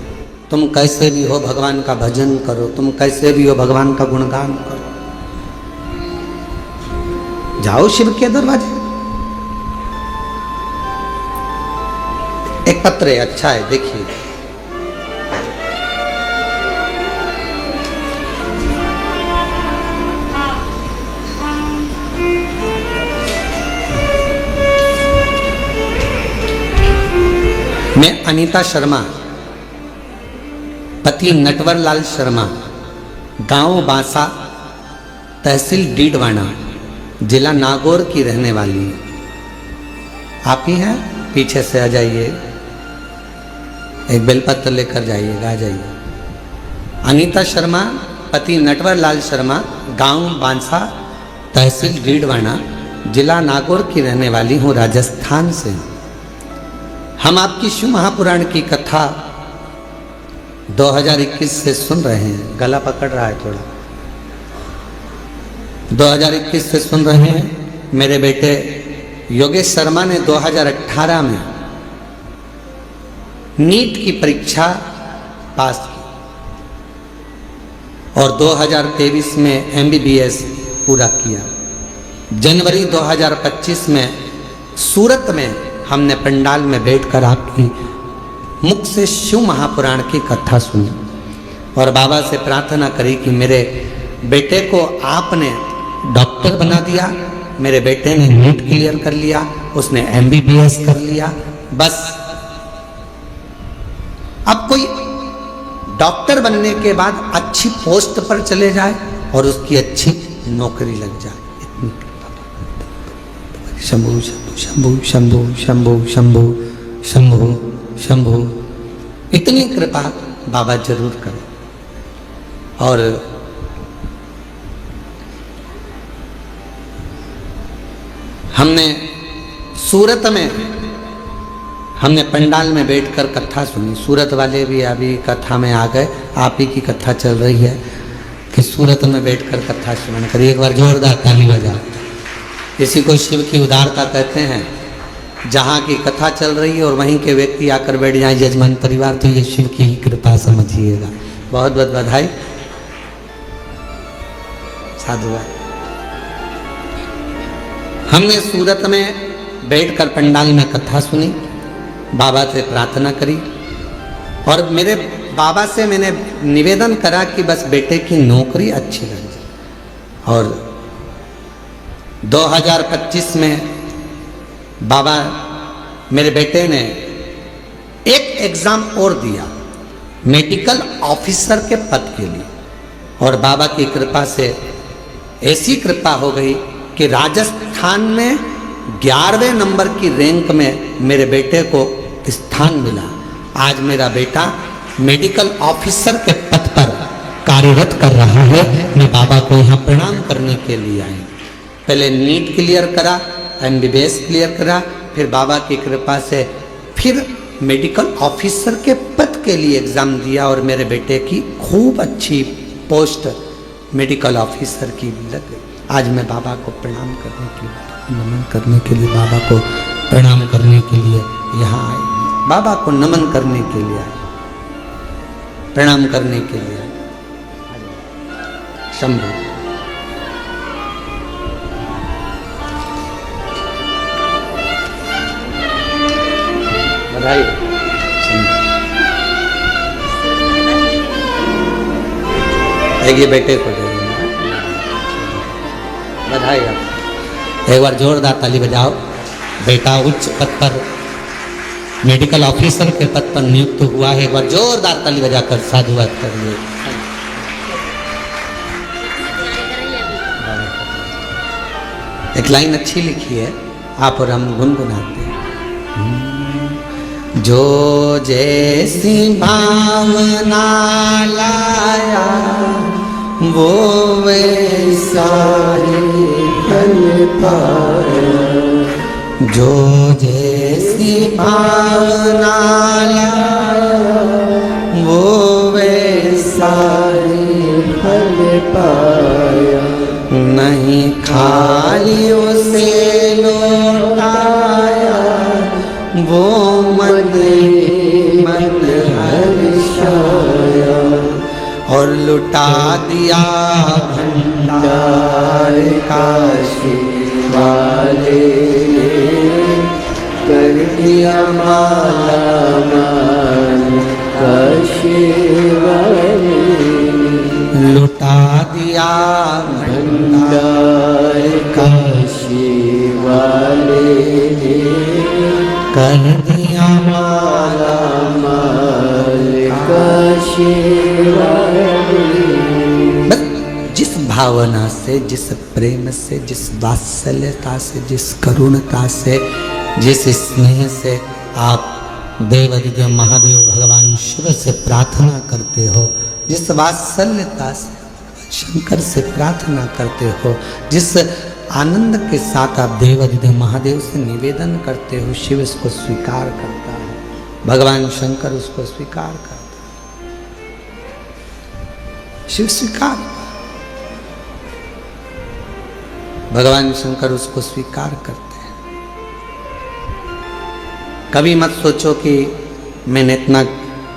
तुम कैसे भी हो भगवान का भजन करो। तुम कैसे भी हो भगवान का गुणगान करो। जाओ शिव के दरवाजे। एक पत्र है, अच्छा है, देखिए। मैं अनीता शर्मा, पति नटवर लाल शर्मा, गांव बांसा, तहसील डीडवाना, जिला नागौर की रहने वाली। आप ही हैं? पीछे से आ जाइए, एक बेलपत्र लेकर जाइएगा, आ जाइए। अनीता शर्मा, पति नटवर लाल शर्मा, गांव बांसा, तहसील डीडवाना, जिला नागौर की रहने वाली हूँ, राजस्थान से। हम आपकी शिव महापुराण की कथा 2021 से सुन रहे हैं। गला पकड़ रहा है थोड़ा। 2021 से सुन रहे हैं। मेरे बेटे योगेश शर्मा ने 2018 में नीट की परीक्षा पास की और 2023 में MBBS पूरा किया। जनवरी 2025 में सूरत में हमने पंडाल में बैठकर आपकी मुख से शिव महापुराण की कथा सुनी और बाबा से प्रार्थना करी कि मेरे बेटे को आपने डॉक्टर बना दिया। मेरे बेटे ने नीट क्लियर कर लिया, उसने MBBS कर लिया। बस अब कोई डॉक्टर बनने के बाद अच्छी पोस्ट पर चले जाए और उसकी अच्छी नौकरी लग जाए। इतनी शंभु शंभु शंभु शंभु शंभु शंभु शंभु, इतनी कृपा बाबा जरूर करें। और हमने सूरत में हमने पंडाल में बैठकर कथा सुनी। सूरत वाले भी अभी कथा में आ गए। आप ही की कथा चल रही है कि सूरत में बैठकर कथा सुन कर एक बार जोरदार ताली बजा। इसी को शिव की उदारता कहते हैं। जहाँ की कथा चल रही है और वहीं के व्यक्ति आकर बैठ जाए यजमान परिवार, तो ये शिव की ही कृपा समझिएगा। बहुत बहुत बधाई, साधुवाद। हमने सूरत में बैठकर पंडाल में कथा सुनी, बाबा से प्रार्थना करी और मेरे बाबा से मैंने निवेदन करा कि बस बेटे की नौकरी अच्छी लग जाए। और 2025 में बाबा मेरे बेटे ने एक एग्जाम और दिया मेडिकल ऑफिसर के पद के लिए और बाबा की कृपा से ऐसी कृपा हो गई कि राजस्थान में 11वें नंबर की रैंक में मेरे बेटे को स्थान मिला। आज मेरा बेटा मेडिकल ऑफिसर के पद पर कार्यरत कर रहा है। मैं बाबा को यहाँ प्रणाम करने के लिए आई। पहले नीट क्लियर करा, MBBS क्लियर करा, फिर बाबा की कृपा से फिर मेडिकल ऑफिसर के पद के लिए एग्ज़ाम दिया और मेरे बेटे की खूब अच्छी पोस्ट मेडिकल ऑफिसर की लग गई। आज मैं बाबा को प्रणाम करने के लिए, नमन करने के लिए, बाबा को प्रणाम करने के लिए यहाँ आए। बाबा को नमन करने के लिए आए, प्रणाम करने के लिए आए। शंभु बधाई। ये बेटे को दे देना, बधाई आप। एक बार जोरदार ताली बजाओ। बेटा उच्च पद पर, मेडिकल ऑफिसर के पद पर नियुक्त हुआ है। एक बार जोरदार ताली बजाकर साधुवाद करिए। एक लाइन अच्छी लिखी है, आप और हम गुनगुनाते हैं। जो जैसी भावना लाया वो वैसा ही फल पाया। जो जैसी भावना लाया वो वैसा ही फल पाया। नहीं खाली उसे लौटाया वो मन हर्षाया। और लुटा दिया भंडार काशी वाले, कर दिया माला माल काशी वाले। लुटा दिया भंडार काशी वाले, कर दिया माला माल काशी वाले। जिस भावना से, जिस प्रेम से, जिस वात्सल्यता से, जिस करुणता से, जिस स्नेह से आप देवाधिदेव महादेव भगवान शिव से प्रार्थना करते हो, जिस वात्सल्यता से शंकर से प्रार्थना करते हो, जिस आनंद के साथ आप देवाधिदेव महादेव से निवेदन करते हो, शिव इसको स्वीकार करता है, भगवान शंकर उसको स्वीकार करता है, शिव स्वीकार, भगवान शंकर उसको स्वीकार करते हैं। कभी मत सोचो कि मैंने इतना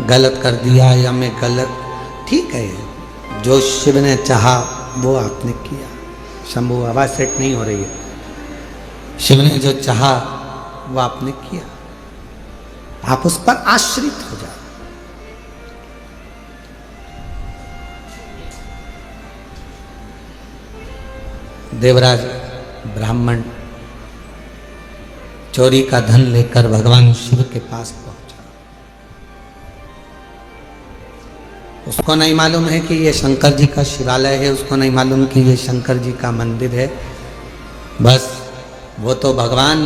गलत कर दिया या मैं गलत, ठीक है, जो शिव ने चाहा वो आपने किया। शंभू आवाज सेट नहीं हो रही है। शिव ने जो चाहा वो आपने किया, आप उस पर आश्रित हो जाओ। देवराज ब्राह्मण चोरी का धन लेकर भगवान शिव के पास पहुंचा। उसको नहीं मालूम है कि ये शंकर जी का शिवालय है, उसको नहीं मालूम कि ये शंकर जी का मंदिर है। बस वो तो भगवान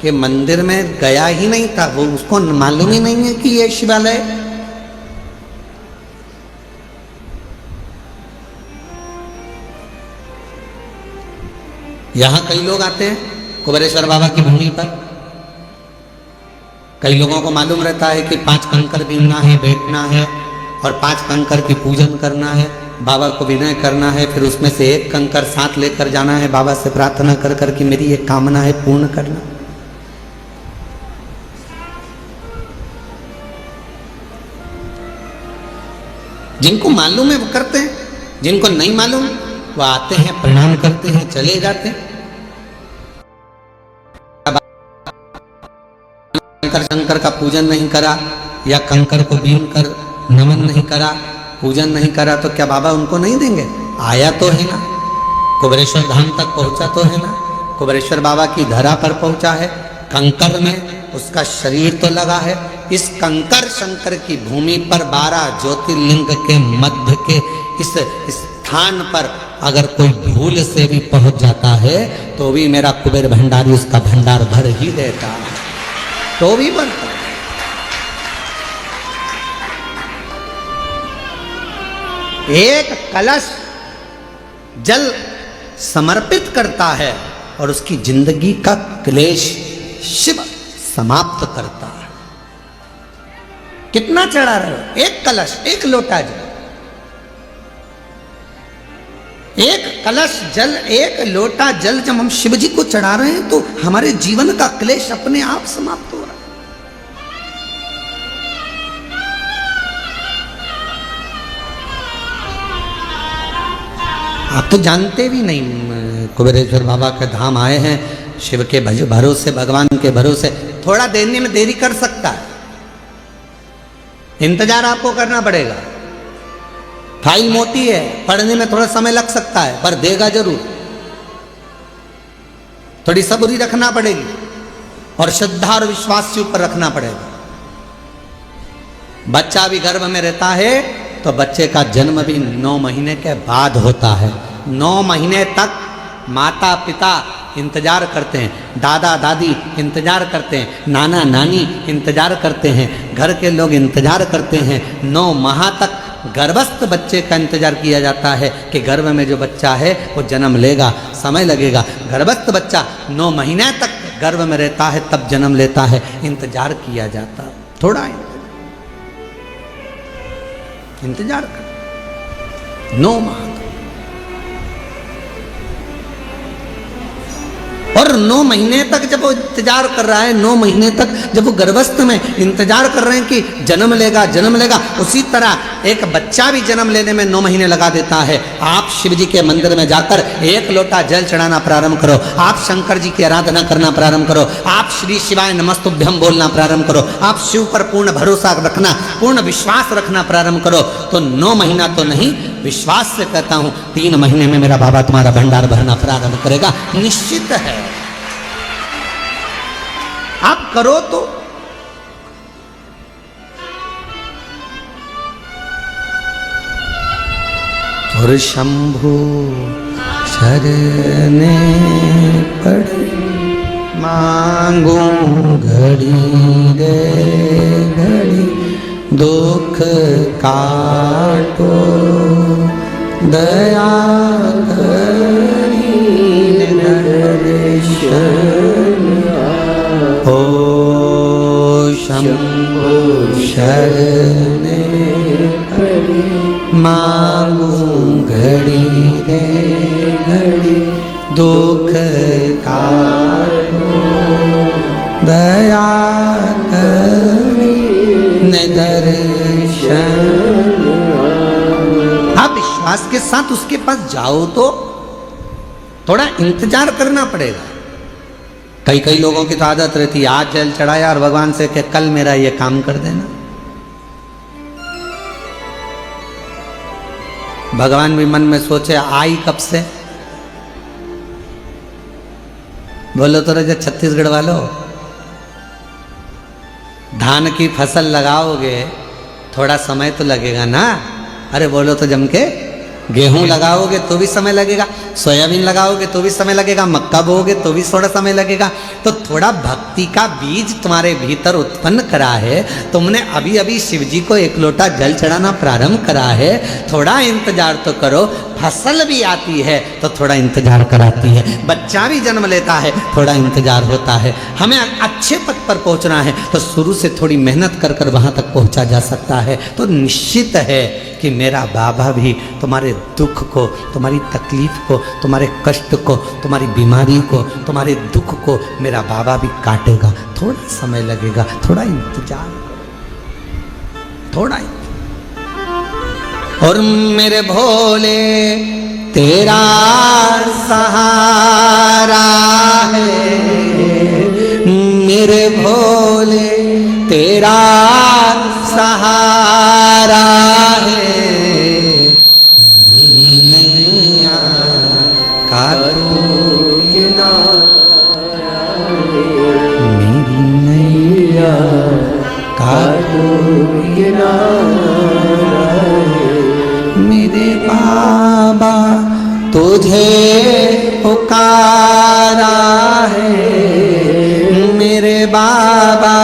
के मंदिर में गया ही नहीं था, वो उसको मालूम ही नहीं है कि ये शिवालय। यहां कई लोग आते हैं कुबेरेश्वर बाबा की भूमि पर। कई लोगों को मालूम रहता है कि 5 कंकर बीनना है, बैठना है और 5 कंकर की पूजन करना है, बाबा को विनय करना है, फिर उसमें से 1 कंकर साथ लेकर जाना है, बाबा से प्रार्थना कर कर कि मेरी ये कामना है पूर्ण करना। जिनको मालूम है वो करते हैं, जिनको नहीं मालूम वो आते हैं, प्रणाम करते हैं, चले जाते हैं। शंकर का पूजन नहीं करा या कंकर को बीन कर नमन नहीं करा, पूजन नहीं करा, तो क्या बाबा उनको नहीं देंगे? आया तो है ना, कुबेरेश्वर धाम तक पहुंचा तो है ना, कुबेरेश्वर बाबा की धरा पर पहुंचा है, कंकर में उसका शरीर तो लगा है। इस कंकर शंकर की भूमि पर 12 ज्योतिर्लिंग के मध्य के इस स्थान पर अगर कोई भूल से भी पहुंच जाता है तो भी मेरा कुबेर भंडारी उसका भंडार भर ही देता है, तो भी बनता है। एक कलश जल समर्पित करता है और उसकी जिंदगी का क्लेश शिव समाप्त करता है। कितना चढ़ा रहे हो? एक कलश, एक लोटा जल, एक कलश जल, एक लोटा जल जब हम शिव जी को चढ़ा रहे हैं तो हमारे जीवन का क्लेश अपने आप समाप्त हो रहा है। आप तो जानते भी नहीं, कुबेरेश्वर बाबा के धाम आए हैं, शिव के भरोसे, भगवान के भरोसे, थोड़ा देने में देरी कर सकता है, इंतजार आपको करना पड़ेगा। फाइल मोटी है, पढ़ने में थोड़ा समय लग सकता है, पर देगा जरूर। थोड़ी सब्री रखना पड़ेगी और श्रद्धा और विश्वास से ऊपर रखना पड़ेगा। बच्चा भी गर्भ में रहता है तो बच्चे का जन्म भी 9 महीने के बाद होता है। 9 महीने तक माता पिता इंतजार करते हैं, दादा दादी इंतजार करते हैं, नाना नानी इंतजार करते हैं, घर के लोग इंतजार करते हैं। 9 माह तक गर्भस्थ बच्चे का इंतजार किया जाता है कि गर्भ में जो बच्चा है वो जन्म लेगा, समय लगेगा। गर्भस्थ बच्चा 9 महीने तक गर्भ में रहता है, तब जन्म लेता है, इंतजार किया जाता। थोड़ा इंतजार कर 9 माह और 9 महीने तक जब वो इंतजार कर रहा है, 9 महीने तक जब वो गर्भस्थ में इंतजार कर रहे हैं कि जन्म लेगा जन्म लेगा, उसी तरह एक बच्चा भी जन्म लेने में 9 महीने लगा देता है। आप शिव जी के मंदिर में जाकर 1 लोटा जल चढ़ाना प्रारंभ करो, आप शंकर जी की आराधना करना प्रारंभ करो, आप श्री शिवाय नमस्तुभ्यम बोलना प्रारंभ करो, आप शिव पर पूर्ण भरोसा रखना, पूर्ण विश्वास रखना प्रारंभ करो, तो 9 महीना तो नहीं, विश्वास से कहता हूं 3 महीने में मेरा बाबा तुम्हारा भंडार भरना प्रारंभ करेगा, निश्चित है। आप करो तो। और शंभु शरणे पड़े मांगू घड़ी रे घड़ी, दुख काटो दया करी दर्शन। ओ शंभो शरणे पड़े मांगू घड़ी रे घड़ी, दुख काटो दया करी दर्शन। आप विश्वास के साथ उसके पास जाओ तो थोड़ा इंतजार करना पड़ेगा। कई लोगों की तो आदत रहती है, आज जल चढ़ाया और भगवान से कि कल मेरा ये काम कर देना। भगवान भी मन में सोचे आई कब से। बोलो तो राजा छत्तीसगढ़ वालों, धान की फसल लगाओगे थोड़ा समय तो लगेगा ना। अरे बोलो तो जम के, गेहूं लगाओगे तो भी समय लगेगा, सोयाबीन लगाओगे तो भी समय लगेगा, मक्का बोओगे तो भी थोड़ा समय लगेगा। तो थोड़ा भक्ति का बीज तुम्हारे भीतर उत्पन्न करा है, तुमने अभी अभी शिव जी को 1 लोटा जल चढ़ाना प्रारंभ करा है, थोड़ा इंतजार तो करो। फसल भी आती है तो थोड़ा इंतजार कराती है, बच्चा भी जन्म लेता है थोड़ा इंतजार होता है। हमें अच्छे पद पर पहुंचना है तो शुरू से थोड़ी मेहनत कर कर वहां तक पहुंचा जा सकता है। तो निश्चित है कि मेरा बाबा भी तुम्हारे दुख को, तुम्हारी तकलीफ को, तुम्हारे कष्ट को, तुम्हारी बीमारी को, तुम्हारे दुख को मेरा बाबा भी काटेगा। थोड़ा समय लगेगा, थोड़ा इंतजार, थोड़ा। और मेरे भोले तेरा सहारा है, मेरे भोले तेरा सहारा है, नैया का तू किनारा है, मेरी नैया का तू किनारा है। मेरे बाबा तुझे पुकारा है, मेरे बाबा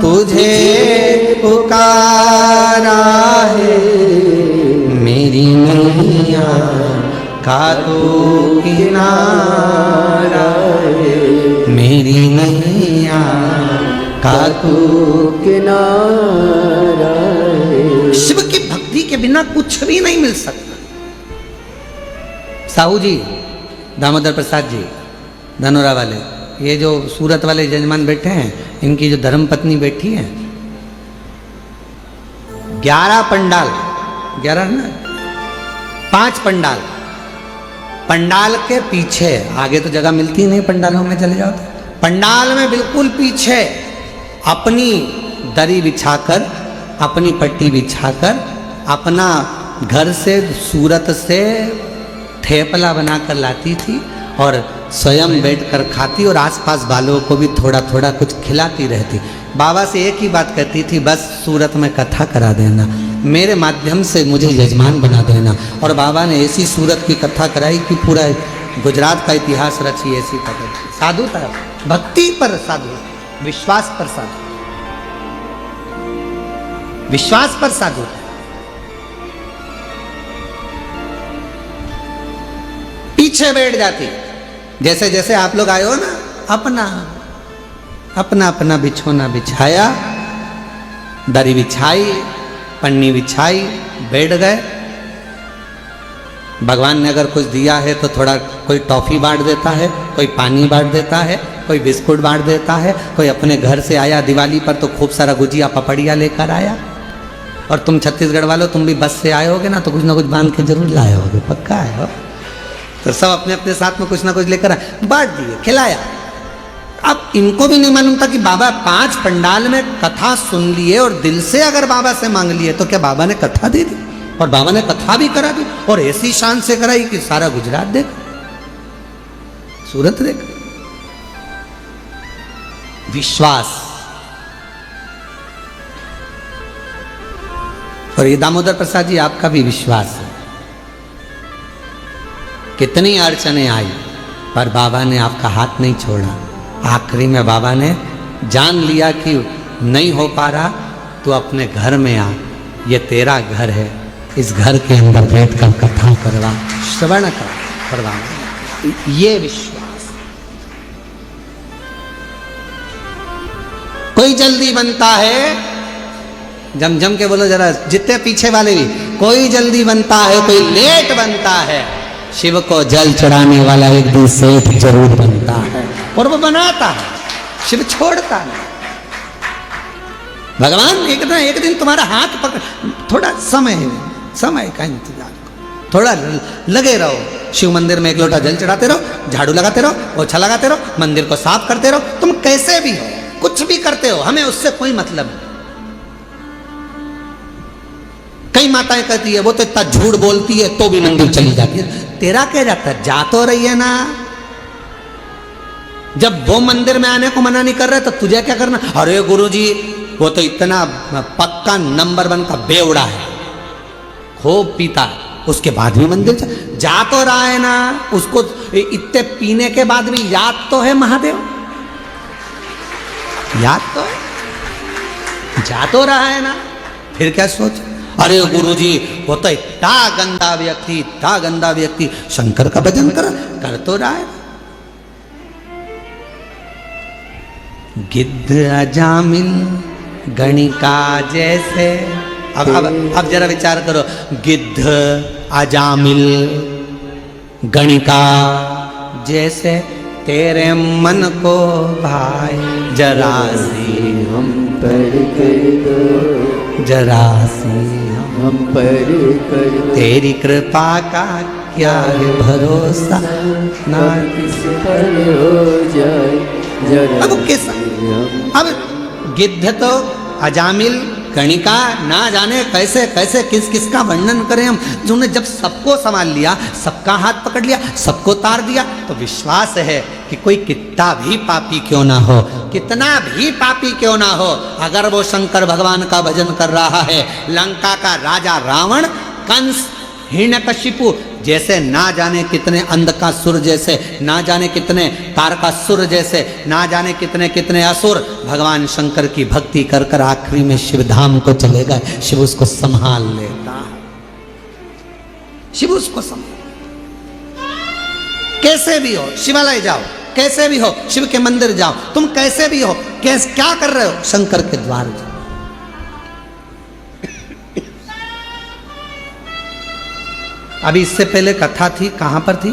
तुझे पुकारा है, मेरी नैया का तू किनारा है, मेरी नैया का तू किनारा है। शिव की भक्ति के बिना कुछ भी नहीं मिल सकता। साहू जी, दामोदर प्रसाद जी, धनोरा वाले, ये जो सूरत वाले जजमान बैठे हैं, इनकी जो धर्मपत्नी बैठी है, 11 पंडाल, 11 ना 5 पंडाल, पंडाल के पीछे, आगे तो जगह मिलती नहीं, पंडालों में चले जाओ तो पंडाल में बिल्कुल पीछे अपनी दरी बिछाकर अपनी पट्टी बिछाकर अपना घर से सूरत से थेपला बनाकर लाती थी और स्वयं बैठकर खाती और आसपास वालों को भी थोड़ा थोड़ा कुछ खिलाती रहती। बाबा से एक ही बात कहती थी, बस सूरत में कथा करा देना, मेरे माध्यम से मुझे यजमान बना देना। और बाबा ने ऐसी सूरत की कथा कराई कि पूरा गुजरात का इतिहास रची। ऐसी कथा, साधु था, भक्ति पर साधु, विश्वास पर साधु, विश्वास पर साधु। पीछे बैठ जाती, जैसे जैसे आप लोग आए हो ना, अपना अपना अपना बिछोना बिछाया, दरी बिछाई, पन्नी बिछाई, बैठ गए। भगवान ने अगर कुछ दिया है तो थोड़ा कोई टॉफी बांट देता है, कोई पानी बांट देता है, कोई बिस्कुट बांट देता है, कोई अपने घर से आया दिवाली पर तो खूब सारा गुजिया पपड़िया लेकर आया। और तुम छत्तीसगढ़ वालों, तुम भी बस से आए होगे ना, तो कुछ ना कुछ बांध के जरूर लाए होगे, पक्का है हो? तो सब अपने अपने साथ में कुछ ना कुछ लेकर आए, बांट दिए, खिलाया। अब इनको भी नहीं मालूम था कि बाबा 5 पंडाल में कथा सुन लिए और दिल से अगर बाबा से मांग लिए तो क्या बाबा ने कथा दे दी? और बाबा ने कथा भी करा दी और ऐसी शान से कराई कि सारा गुजरात देख, सूरत देख। विश्वास। और ये दामोदर प्रसाद जी, आपका भी विश्वास है। कितनी अड़चने आई पर बाबा ने आपका हाथ नहीं छोड़ा। आखिरी में बाबा ने जान लिया कि नहीं हो पा रहा, तो अपने घर में आ, ये तेरा घर है, इस घर के अंदर बैठकर कथा करवा, श्रवण करवा। ये विश्वास। कोई जल्दी बनता है, जम जम के बोलो जरा, जितने पीछे वाले भी, कोई जल्दी बनता है, कोई लेट बनता है। शिव को जल चढ़ाने वाला एक दिन सेठ जरूर बनता है, और वो बनाता है, शिव छोड़ता है। भगवान एक दिन तुम्हारा हाथ पकड़, थोड़ा समय का इंतजार करो, थोड़ा लगे रहो। शिव मंदिर में 1 लोटा जल चढ़ाते रहो, झाड़ू लगाते रहो, पोछा लगाते रहो, मंदिर को साफ करते रहो। तुम कैसे भी हो, कुछ भी करते हो, हमें उससे कोई मतलब नहीं। कई माताएं कहती है वो तो इतना झूठ बोलती है तो भी मंदिर चली जाती है। तेरा क्या जाता है, जा तो रही है ना। जब वो मंदिर में आने को मना नहीं कर रहे तो तुझे क्या करना? अरे गुरुजी वो तो इतना पक्का नंबर 1 का बेवड़ा है, खूब पीता है, उसके बाद भी मंदिर जा तो रहा है ना। उसको इतने पीने के बाद भी याद तो है महादेव, याद तो है, जा तो रहा है ना। फिर क्या सोच, अरे गुरुजी वो तो इतना गंदा व्यक्ति, शंकर का भजन कर तो रहा है। गिद्ध अजामिल गणिका जैसे, अब जरा विचार करो, गिद्ध अजामिल गणिका जैसे तेरे मन को भाई, जरा सी हम पर कर दो, जरा सी हम पर कर दो। तेरी कृपा का क्या है भरोसा, ना किस पर हो जाए जरा। अब किस, अब गिद्ध तो अजामिल गणिका, ना जाने कैसे कैसे किस किस का वर्णन करें हम, जिन्होंने जब सबको संभाल लिया, सबका हाथ पकड़ लिया, सबको तार दिया। तो विश्वास है कि कोई कितना भी पापी क्यों ना हो, कितना भी पापी क्यों ना हो, अगर वो शंकर भगवान का भजन कर रहा है, लंका का राजा रावण, कंस, हिरण्यकशिपु जैसे ना जाने कितने अंधकासुर जैसे, ना जाने कितने तारकासुर जैसे, ना जाने कितने कितने असुर भगवान शंकर की भक्ति कर कर आखिरी में शिव धाम को चले गए। शिव उसको संभाल लेता है, शिव उसको संभाल। कैसे भी हो शिवालय जाओ, कैसे भी हो शिव के मंदिर जाओ, तुम कैसे भी हो, क्या कर रहे हो, शंकर के द्वार जाओ। अभी इससे पहले कथा थी, कहाँ पर थी?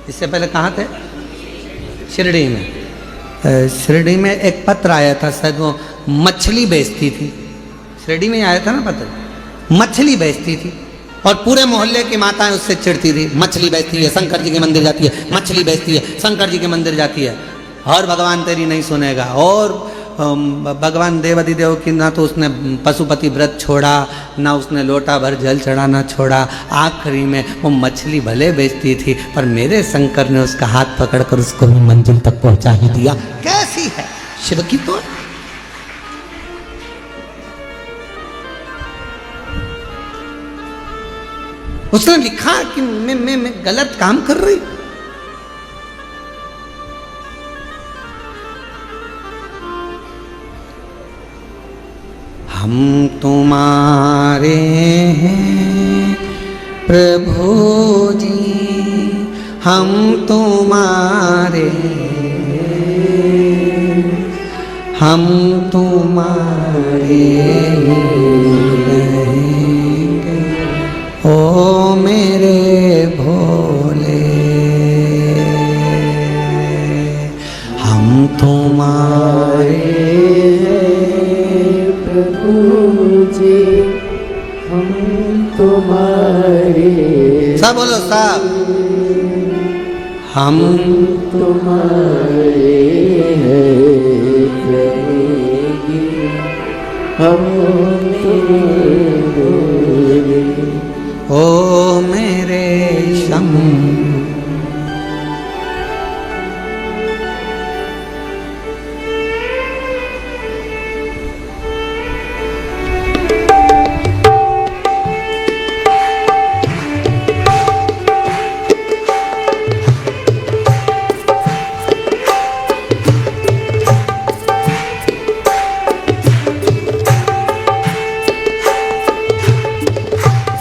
इससे पहले कहाँ थे? शिरडी में। शिरडी में एक पत्र आया था, शायद वो मछली बेचती थी। शिरडी में आया था ना पत्र, मछली बेचती थी और पूरे मोहल्ले की माताएं उससे चिढ़ती थी, मछली बेचती है, शंकर जी के मंदिर जाती है, मछली बेचती है, शंकर जी के मंदिर जाती है, और भगवान तेरी नहीं सुनेगा। और भगवान देवादिदेव की ना तो उसने पशुपति व्रत छोड़ा, ना उसने लोटा भर जल चढ़ाना छोड़ा। आखिरी में वो मछली भले बेचती थी पर मेरे शंकर ने उसका हाथ पकड़कर उसको भी मंजिल तक पहुंचा ही दिया। कैसी है शिव की तो। उसने लिखा कि मैं गलत काम कर रही। हम तुम्हारे हैं प्रभु जी, हम तुम्हारे, हम तुम्हारे रहेंगे ओ मेरे भोले, हम तुम्हारे प्रभु जी, हम तुम्हारे, सब बोलो सब, हम तुम्हारे हैं प्रभु जी, हम तुम्हारे ओ मेरे शम।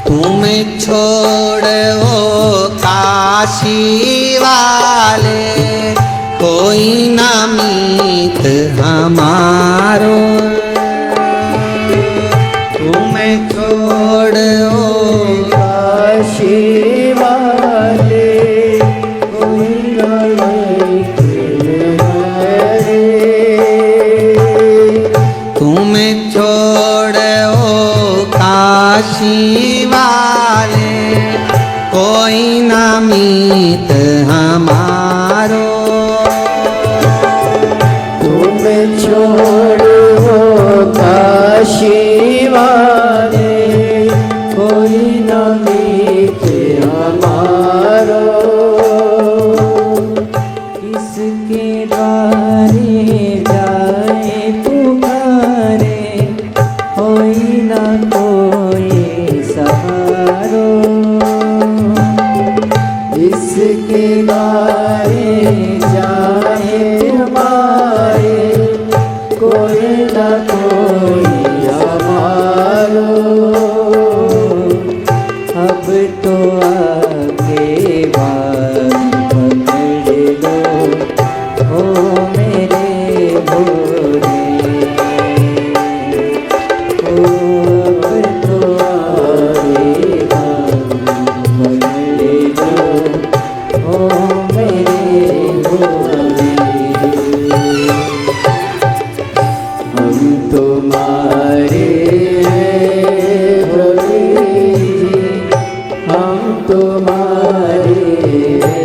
तुम्हें छोड़ो काशी वाले, कोई ना मीत हमारो। तुम्हें छोड़ो काशी वाले, कोई ना मीत हमारे। तुम्हें छोड़ो काशी वाले, कोई ना मीत हमारो। तुम छोड़ो काशी वाले, कोई ना मीत हमारो। किसके द्वारे जाए पुकारे, कोई ना कोई सहारो। इसके द्वारे जाए हमारे, कोई ना कोई हमारो। अब तो आगे बात पकड़ लो ओ मेरे भोले, ओ अब तो आगे बात पकड़ लो ओ मेरे भोले। हम तुम्हारे हैं भोले जी, हम तुम्हारे हैं,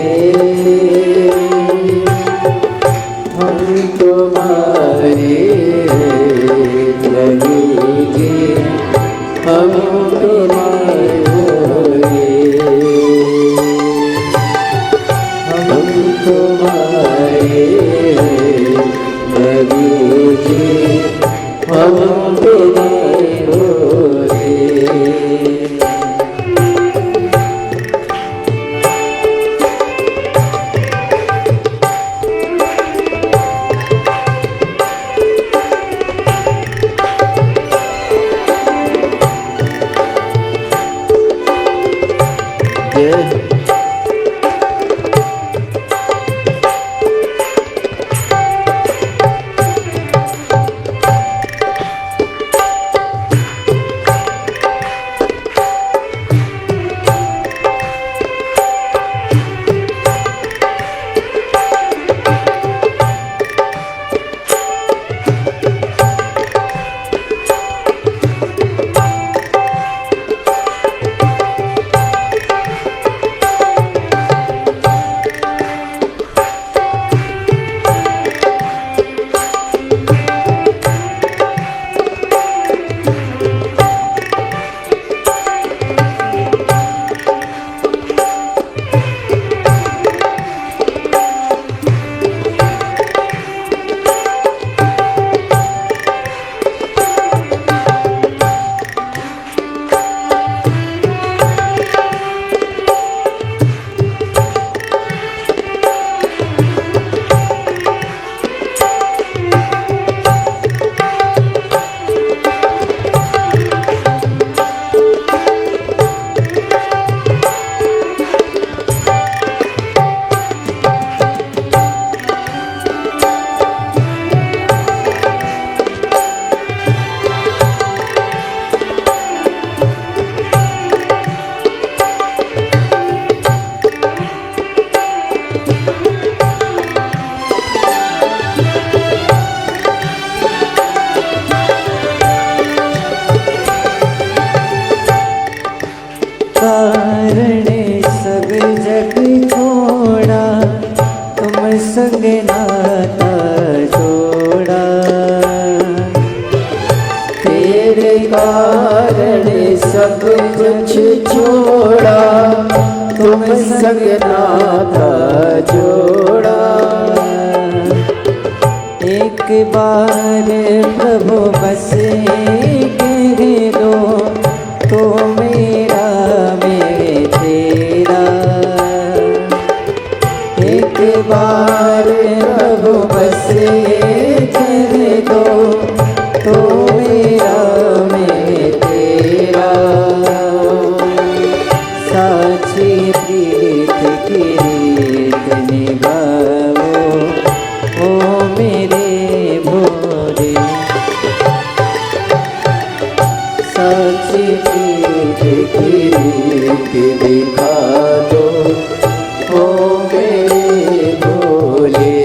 हम तुम्हारे प्रभु जी, हम तुम्हारे भोले, हम तुम्हारे प्रभु जी, हम तुम्हारे भोले। संग नाता जोड़ा, तेरे कारण सब कुछ छोड़ा, तुम संग नाता जोड़ा। एक बार प्रभु बस कह दो, तो मेरा मैं तेरा। एक बार प्रभु बस कह दो, तो मेरा मैं तेरा। साची प्रीत की रीत निभाओ, ओ मेरे भोरे। साची प्रीत की रीत दिखा दो, ओ मेरे भोले।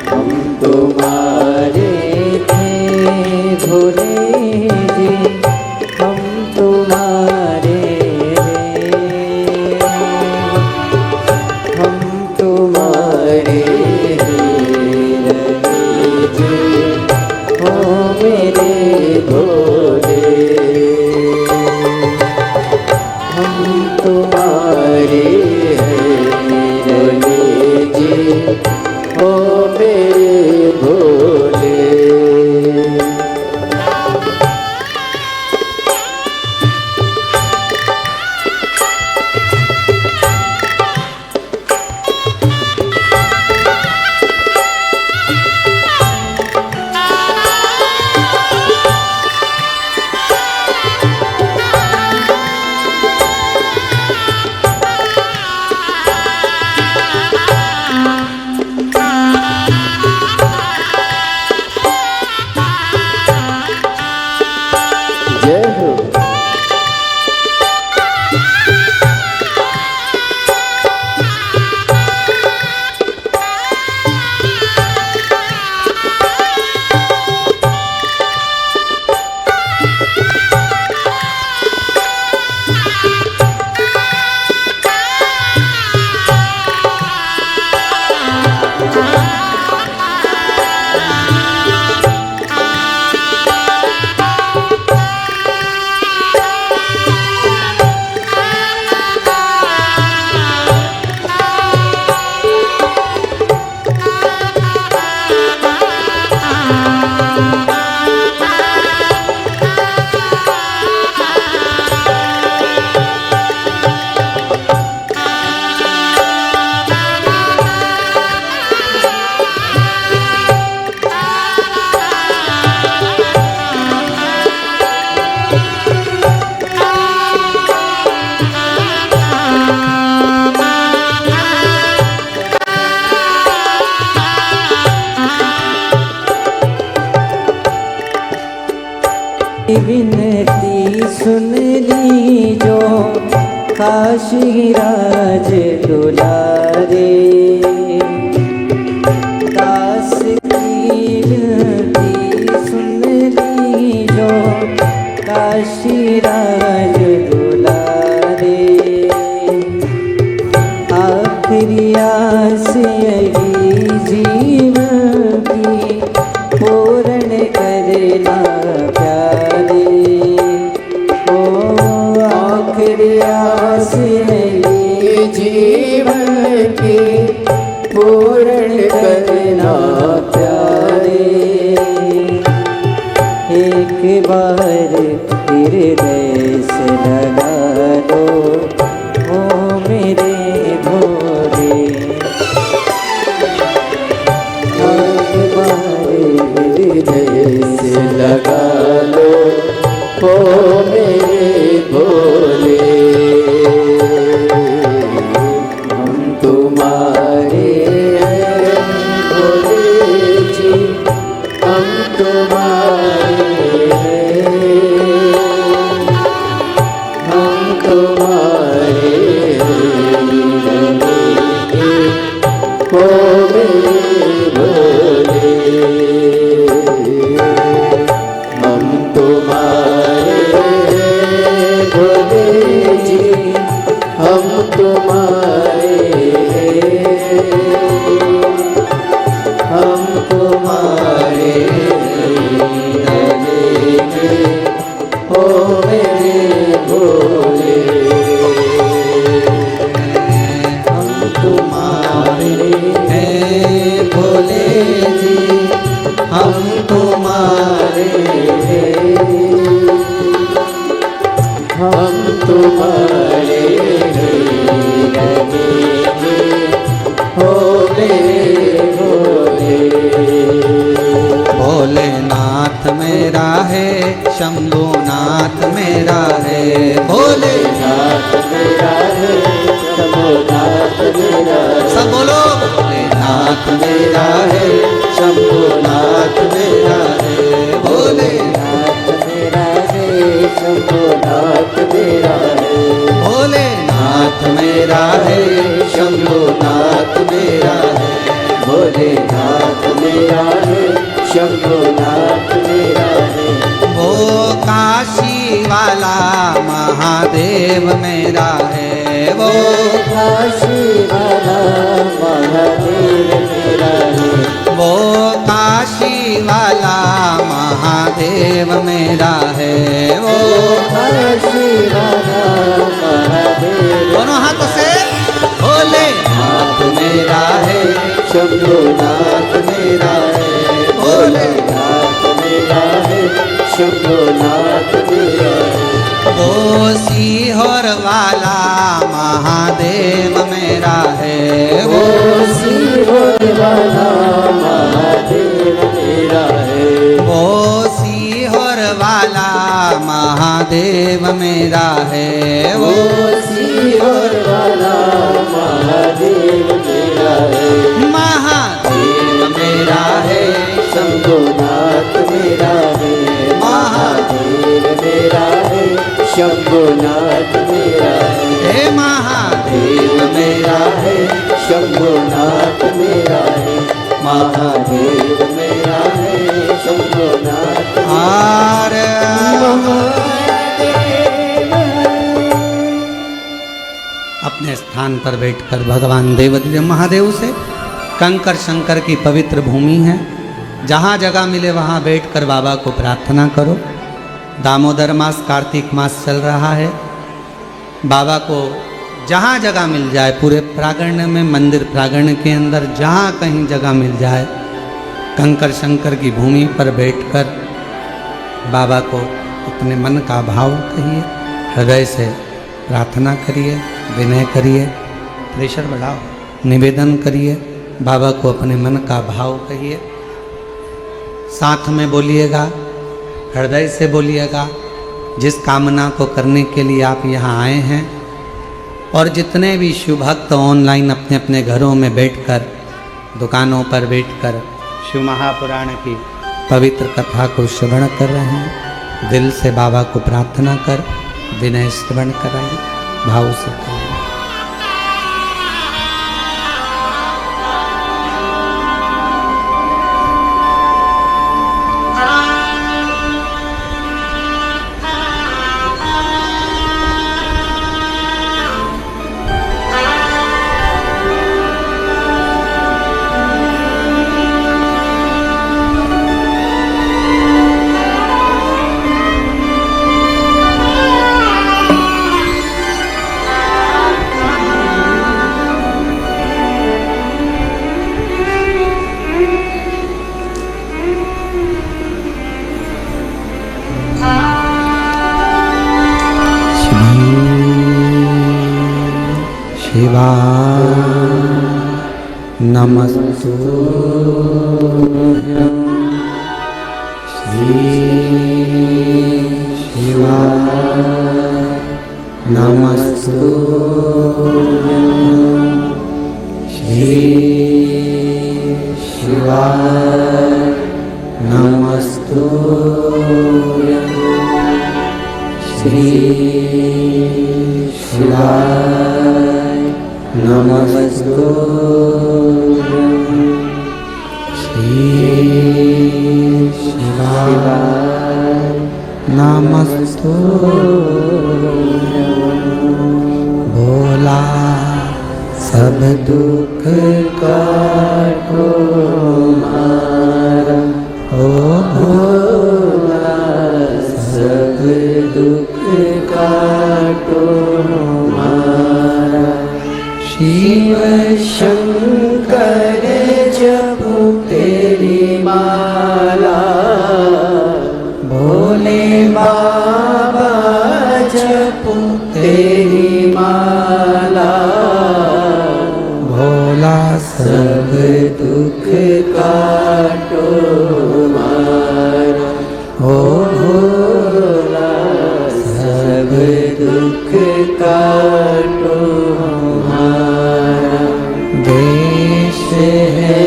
हम तुम्हारे थे भोले जी, हम तुम्हारे हैं, हम तुम्हारे रहे जी, ओ मेरे भोले। हम तुम्हारे रहे जी, ओ मेरे भोले। जय हो। विनती सुन ली जो काशी राज दुलारे। दास की विनती सुन ली जो काशी राज दुलारे। आखिरी आस यही जीवन की पूर्ण करना प्यारे। ओ आखिरी आस यही जीवन की पूर्ण करना प्यारे। एक बार हृदय से लगा दो, ओ मेरे भोले। एक बार हृदय से लगा लो, ओ मेरे भोले। हम तुम्हारे हैं भोले जी, हम तुम्हारे हैं, हम तुम्हारे रहेंगे, ओ मेरे भोले। हम तुम्हारे भोले जी, हम तुम्हारे हैं, मेरा है, शंभुनाथ मेरा है, भोलेनाथ मेरा है, शंभुनाथ मेरा है, भोलेनाथ मेरा है, शंभुनाथ मेरा है, भोलेनाथ मेरा है, शंभुनाथ मेरा है, वो काशी वाला महादेव मेरा है, वो काशी वाला महादेव मेरा है, वो काशी वाला महादेव मेरा है, वो काशी वाला महादेव दोनों हाथों से भोलेनाथ मेरा है, शंभुनाथ मेरा है, भोलेनाथ मेरा है, शंभुनाथ मेरा है, वो सीहोर वाला महादेव मेरा है, वो सीहोर वाला महादेव मेरा है, वो सीहोर वाला महादेव मेरा है, वो सीहोर वाला महादेव मेरा है, महादेव मेरा है, शंभुनाथ मेरा है, महादेव मेरा है, शंभुनाथ मेरा है, हे महादेव मेरा है, शंभुनाथ मेरा है, महादेव मेरा है, शंभुनाथ और अपने स्थान पर बैठकर भगवान देवदेव महादेव से, कंकर शंकर की पवित्र भूमि है, जहाँ जगह मिले वहाँ बैठकर बाबा को प्रार्थना करो। दामोदर मास, कार्तिक मास चल रहा है, बाबा को जहाँ जगह मिल जाए, पूरे प्रांगण में, मंदिर प्रांगण के अंदर जहाँ कहीं जगह मिल जाए, कंकर शंकर की भूमि पर बैठकर बाबा को अपने मन का भाव कहिए, हृदय से प्रार्थना करिए, विनय करिए, प्रेशर बढ़ाओ, निवेदन करिए, बाबा को अपने मन का भाव कहिए, साथ में बोलिएगा, हृदय से बोलिएगा, जिस कामना को करने के लिए आप यहाँ आए हैं। और जितने भी शिव भक्त ऑनलाइन अपने अपने घरों में बैठकर, दुकानों पर बैठकर शिव महापुराण की पवित्र कथा को श्रवण कर रहे हैं, दिल से बाबा को प्रार्थना कर विनय श्रवण कराइए, भाव से कराइए। शिवा नमस्तुभ्यं श्री शिवा नमस्तुभ्यं श्री शिवा नमस्तुभ्यं श्री शिवा नमस्तुभ्यं श्री शिवाय नमस्तुभ्यं। भोला सब दुख काटो मारा, ओ भोला सब दुख काटो मारा। शिव शंकर जपो तेरी माला, भोले बाबा जपो तेरी माला। भोला सब दुख काटो मारा, ओ भोला सब दुख काटो। देश है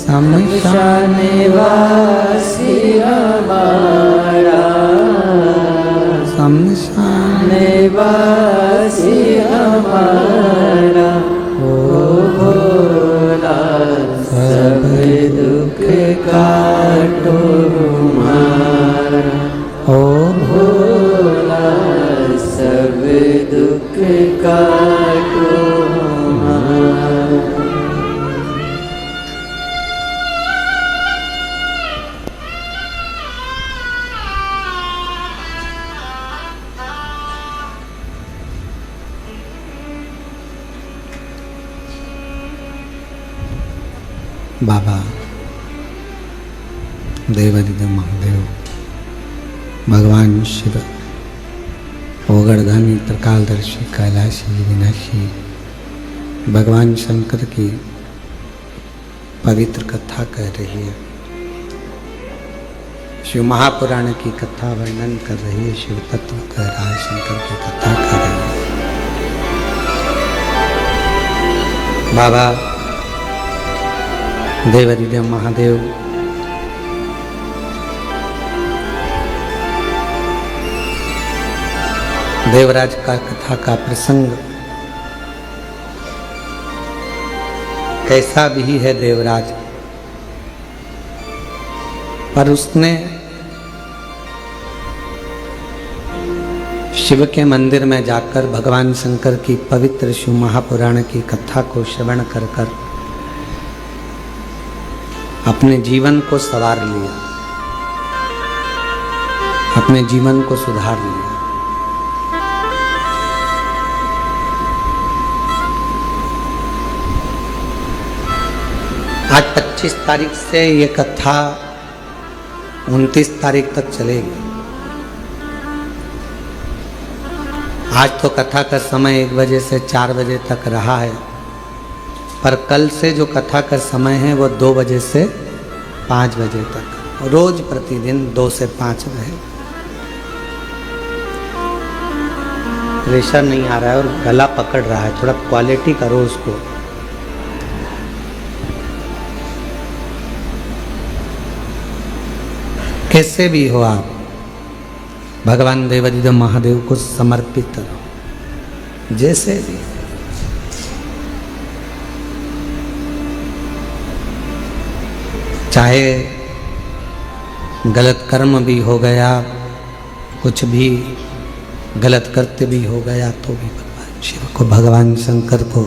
शमशान निवासी हमारा, शमशान निवासी हमारा, ओ भोला सब दुख काटो हमारा, ओ भोला सब दुख काटो हमारा। बाबा देवादिदेव महादेव, भगवान शिव, ओगड़धानी, त्रिकालदर्शी, कैलाशी, विनाशी, भगवान शंकर की पवित्र कथा कह रही है। शिव महापुराण की कथा वर्णन कर रही है, शिव तत्व कह रहा है, शंकर की कथा कह रही है। बाबा देवादिदेव महादेव देवराज का कथा का प्रसंग कैसा भी है देवराज, पर उसने शिव के मंदिर में जाकर भगवान शंकर की पवित्र शिव महापुराण की कथा को श्रवण कर कर अपने जीवन को संवार लिया, अपने जीवन को सुधार लिया। आज 25 तारीख से ये कथा 29 तारीख तक चलेगी। आज तो कथा का समय 1 बजे से 4 बजे तक रहा है, पर कल से जो कथा का समय है वो 2 बजे से 5 बजे तक, रोज प्रतिदिन 2 से 5 रहे। प्रेशर नहीं आ रहा है और गला पकड़ रहा है, थोड़ा क्वालिटी करो उसको। कैसे भी हो आप भगवान देवादिदेव महादेव को समर्पित करो, जैसे भी। चाहे गलत कर्म भी हो गया, कुछ भी गलत कृत्य भी हो गया, तो भी भगवान शिव को, भगवान शंकर को,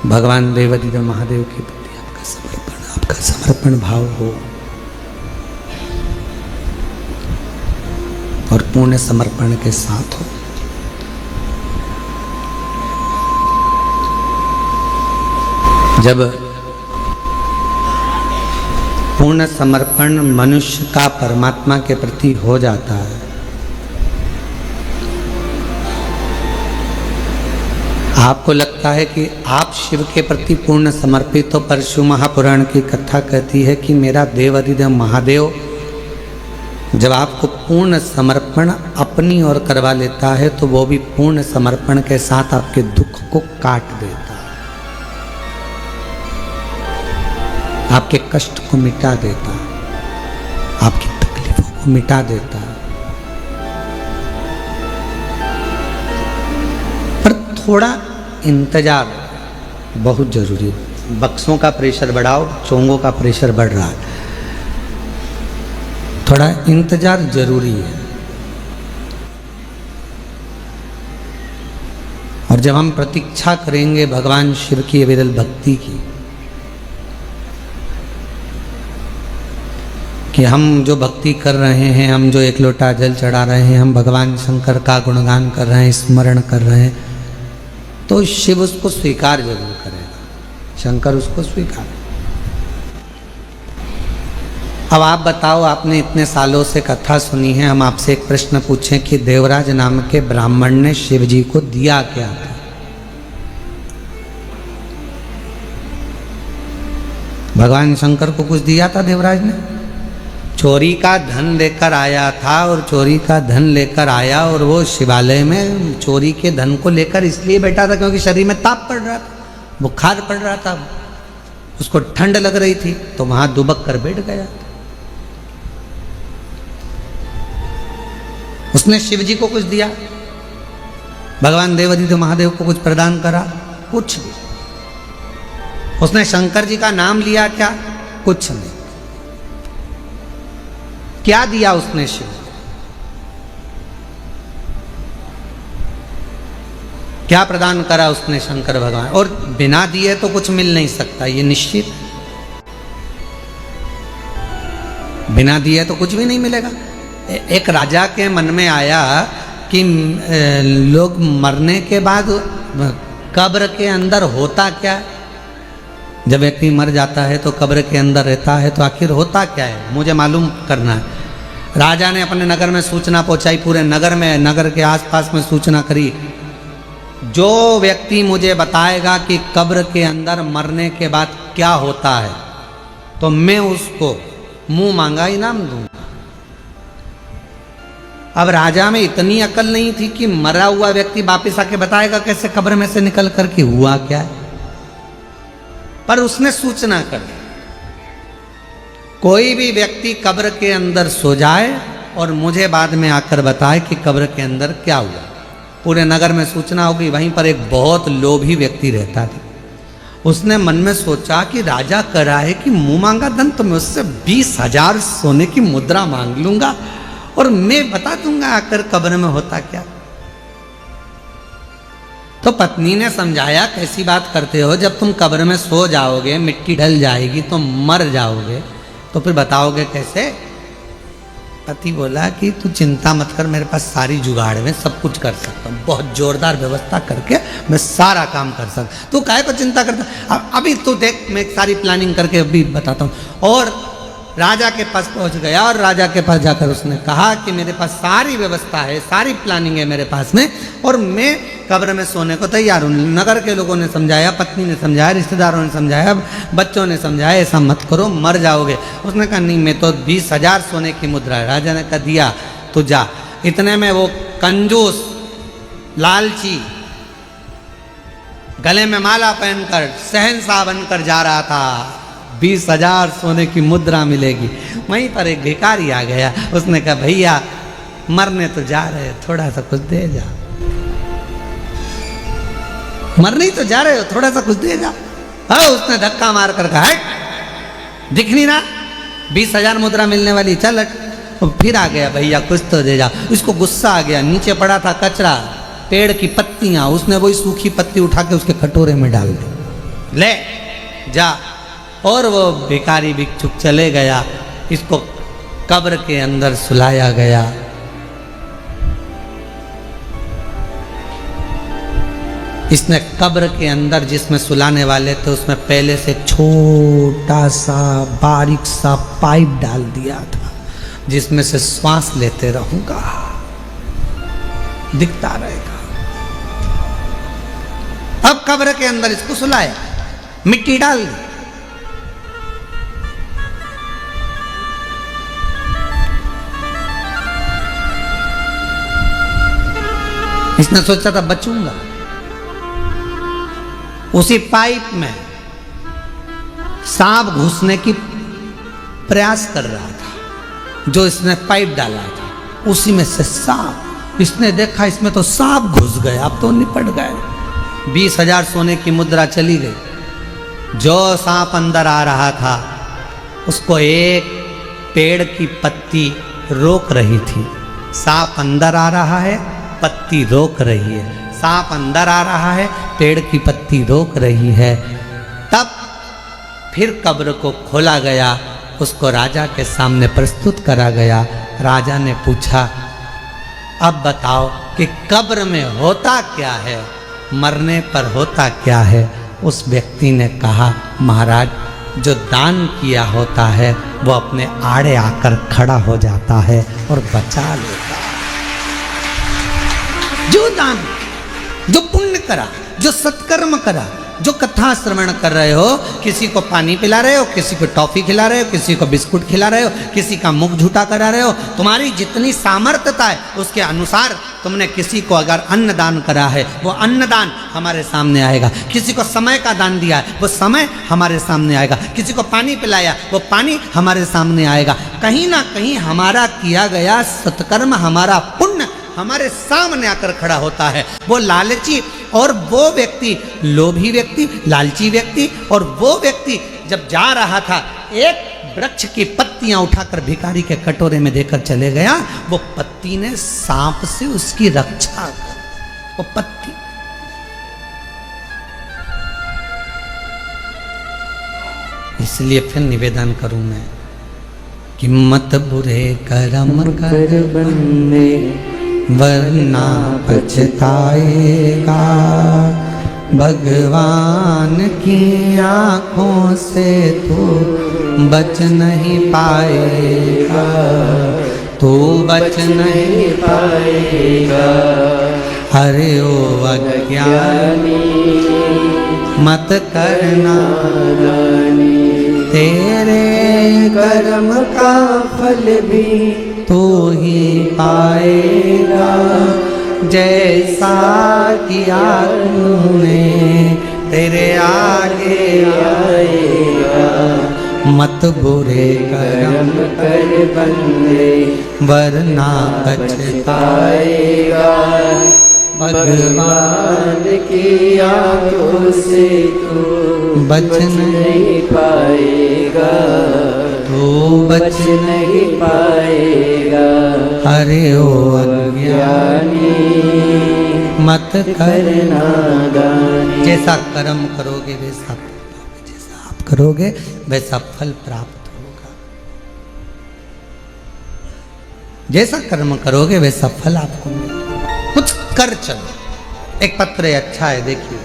भगवान देवादिदेव महादेव के प्रति आपका समर्पण भाव हो और पूर्ण समर्पण के साथ हो। जब पूर्ण समर्पण मनुष्य का परमात्मा के प्रति हो जाता है, आपको लगता है कि आप शिव के प्रति पूर्ण समर्पित हो, पर शिव महापुराण की कथा कहती है कि मेरा देवादिदेव महादेव जब आपको पूर्ण समर्पण अपनी ओर करवा लेता है तो वो भी पूर्ण समर्पण के साथ आपके दुख को काट देता है, आपके कष्ट को मिटा देता है, आपकी तकलीफों को मिटा देता है। पर थोड़ा इंतजार बहुत जरूरी है। बक्सों का प्रेशर बढ़ाओ, चोंगों का प्रेशर बढ़ रहा है, थोड़ा इंतजार जरूरी है। और जब हम प्रतीक्षा करेंगे भगवान शिव की अविरल भक्ति की, कि हम जो भक्ति कर रहे हैं, हम जो 1 लोटा जल चढ़ा रहे हैं, हम भगवान शंकर का गुणगान कर रहे हैं, स्मरण कर रहे हैं, तो शिव उसको स्वीकार जरूर करेगा, शंकर उसको स्वीकार। अब आप बताओ, आपने इतने सालों से कथा सुनी है, हम आपसे एक प्रश्न पूछें कि देवराज नाम के ब्राह्मण ने शिव जी को दिया क्या था? भगवान शंकर को कुछ दिया था देवराज ने? चोरी का धन लेकर आया था, और चोरी का धन लेकर आया और वो शिवालय में चोरी के धन को लेकर इसलिए बैठा था क्योंकि शरीर में ताप पड़ रहा था, बुखार पड़ रहा था। उसको ठंड लग रही थी तो वहां दुबक कर बैठ गया। उसने शिव जी को कुछ दिया, भगवान देवादित्य महादेव को कुछ प्रदान करा, कुछ भी। उसने शंकर जी का नाम लिया क्या? कुछ नहीं। क्या दिया उसने शिव? क्या प्रदान करा उसने शंकर भगवान? और बिना दिए तो कुछ मिल नहीं सकता, ये निश्चित। बिना दिए तो कुछ भी नहीं मिलेगा। एक राजा के मन में आया कि लोग मरने के बाद कब्र के अंदर होता क्या है? जब व्यक्ति मर जाता है तो कब्र के अंदर रहता है, तो आखिर होता क्या है, मुझे मालूम करना है। राजा ने अपने नगर में सूचना पहुंचाई, पूरे नगर में, नगर के आसपास में सूचना करी, जो व्यक्ति मुझे बताएगा कि कब्र के अंदर मरने के बाद क्या होता है तो मैं उसको मुंह मांगा इनाम दूंगा। अब राजा में इतनी अकल नहीं थी कि मरा हुआ व्यक्ति वापिस आके बताएगा कैसे कब्र में से निकल करके हुआ क्या है, पर उसने सूचना कर दी, कोई भी व्यक्ति कब्र के अंदर सो जाए और मुझे बाद में आकर बताए कि कब्र के अंदर क्या हुआ। पूरे नगर में सूचना होगी। वहीं पर एक बहुत लोभी व्यक्ति रहता था। उसने मन में सोचा कि राजा कह रहा है कि मुंह मांगा धन, तो मैं उससे 20,000 सोने की मुद्रा मांग लूंगा और मैं बता दूंगा आकर कब्र में होता क्या। तो पत्नी ने समझाया, कैसी बात करते हो, जब तुम कब्र में सो जाओगे, मिट्टी ढल जाएगी तो मर जाओगे, तो फिर बताओगे कैसे? पति बोला कि तू चिंता मत कर, मेरे पास सारी जुगाड़ में सब कुछ कर सकता हूँ, बहुत जोरदार व्यवस्था करके मैं सारा काम कर सकता। तू काहे को चिंता करता? अभी तू देख, मैं सारी प्लानिंग करके अभी बताता हूँ। और राजा के पास पहुंच गया और राजा के पास जाकर उसने कहा कि मेरे पास सारी व्यवस्था है, सारी प्लानिंग है मेरे पास में, और मैं कब्र में सोने को तैयार हूँ। नगर के लोगों ने समझाया, पत्नी ने समझाया, रिश्तेदारों ने समझाया, बच्चों ने समझाया, ऐसा मत करो, मर जाओगे। उसने कहा नहीं, मैं तो 20,000 सोने की मुद्रा है। राजा ने कहा दिया, तो जा। इतने में वो कंजूस, लालची, गले में माला पहनकर शहंशाह बनकर जा रहा था। 20,000 सोने की मुद्रा मिलेगी। वहीं पर एक भिखारी आ गया, उसने कहा भैया मरने तो जा रहे हो, थोड़ा सा कुछ दे जा। मरने ही तो जा रहे हो, थोड़ा सा कुछ दे जा। हाँ, उसने धक्का मार कर कहा दिख नहीं रहा 20,000 मुद्रा मिलने वाली, चल हट। फिर आ गया, भैया कुछ तो दे जा। इसको गुस्सा आ गया, नीचे पड़ा था कचरा, पेड़ की पत्तियां, उसने वही सूखी पत्ती उठा के उसके कटोरे में डाल दी, ले जा। और वो भिखारी भिक्षुक चले गया। इसको कब्र के अंदर सुलाया गया। इसने कब्र के अंदर जिसमें सुलाने वाले थे उसमें पहले से छोटा सा बारीक सा पाइप डाल दिया था, जिसमें से श्वास लेते रहूंगा, दिखता रहेगा। अब कब्र के अंदर इसको सुलाया, मिट्टी डाल दी। इसने सोचा था बचूंगा। उसी पाइप में सांप घुसने की प्रयास कर रहा था, जो इसने पाइप डाला था उसी में से सांप। इसने देखा इसमें तो सांप घुस गए, अब तो निपट गए। 20,000 सोने की मुद्रा चली गई। जो सांप अंदर आ रहा था उसको एक पेड़ की पत्ती रोक रही थी। सांप अंदर आ रहा है, पत्ती रोक रही है। सांप अंदर आ रहा है, पेड़ की पत्ती रोक रही है। तब फिर कब्र को खोला गया, उसको राजा के सामने प्रस्तुत करा गया। राजा ने पूछा, अब बताओ कि कब्र में होता क्या है, मरने पर होता क्या है? उस व्यक्ति ने कहा, महाराज जो दान किया होता है वो अपने आड़े आकर खड़ा हो जाता है और बचा लेता है। जो दान, जो पुण्य करा, जो सत्कर्म करा, जो कथा श्रवण कर रहे हो, किसी को पानी पिला रहे हो, किसी को टॉफी खिला रहे हो, किसी को बिस्कुट खिला रहे हो, किसी का मुख झूठा करा रहे हो, तुम्हारी जितनी सामर्थ्यता है उसके अनुसार तुमने किसी को अगर अन्नदान करा है वो अन्नदान हमारे सामने आएगा। किसी को समय का दान दिया है वो समय हमारे सामने आएगा। किसी को पानी पिलाया वो पानी हमारे सामने आएगा। कहीं ना कहीं हमारा किया गया सत्कर्म, हमारा पुण्य हमारे सामने आकर खड़ा होता है। वो लालची और वो व्यक्ति, लोभी व्यक्ति, लालची व्यक्ति और वो व्यक्ति जब जा रहा था, एक वृक्ष की पत्तियां उठाकर भिखारी के कटोरे में देकर चले गया। वो पत्ती ने सांप से उसकी रक्षा कर, वो पत्ती। इसलिए फिर निवेदन करूं मैं कि मत बुरे कर्म कर बंदे वरना पछताएगा। भगवान की आँखों से तू बच नहीं पाएगा, तू बच नहीं पाएगा। अरे ओ अज्ञानी मत करना तेरे कर्म का फल भी तू ही पाएगा। जैसा किया तूने तेरे आगे आएगा। मत बुरे कर्म कर बंदे वरना पछताएगा। भगवान की आँखों से तू बच नहीं पाएगा, तू बच नहीं पाएगा। अरे ओ अज्ञानी मत करना दानी। जैसा कर्म करोगे वैसा, जैसा आप करोगे वैसा फल प्राप्त होगा। जैसा कर्म करोगे वैसा फल आपको मिलेगा। कुछ कर चलो। एक पत्र है, अच्छा है, देखिए।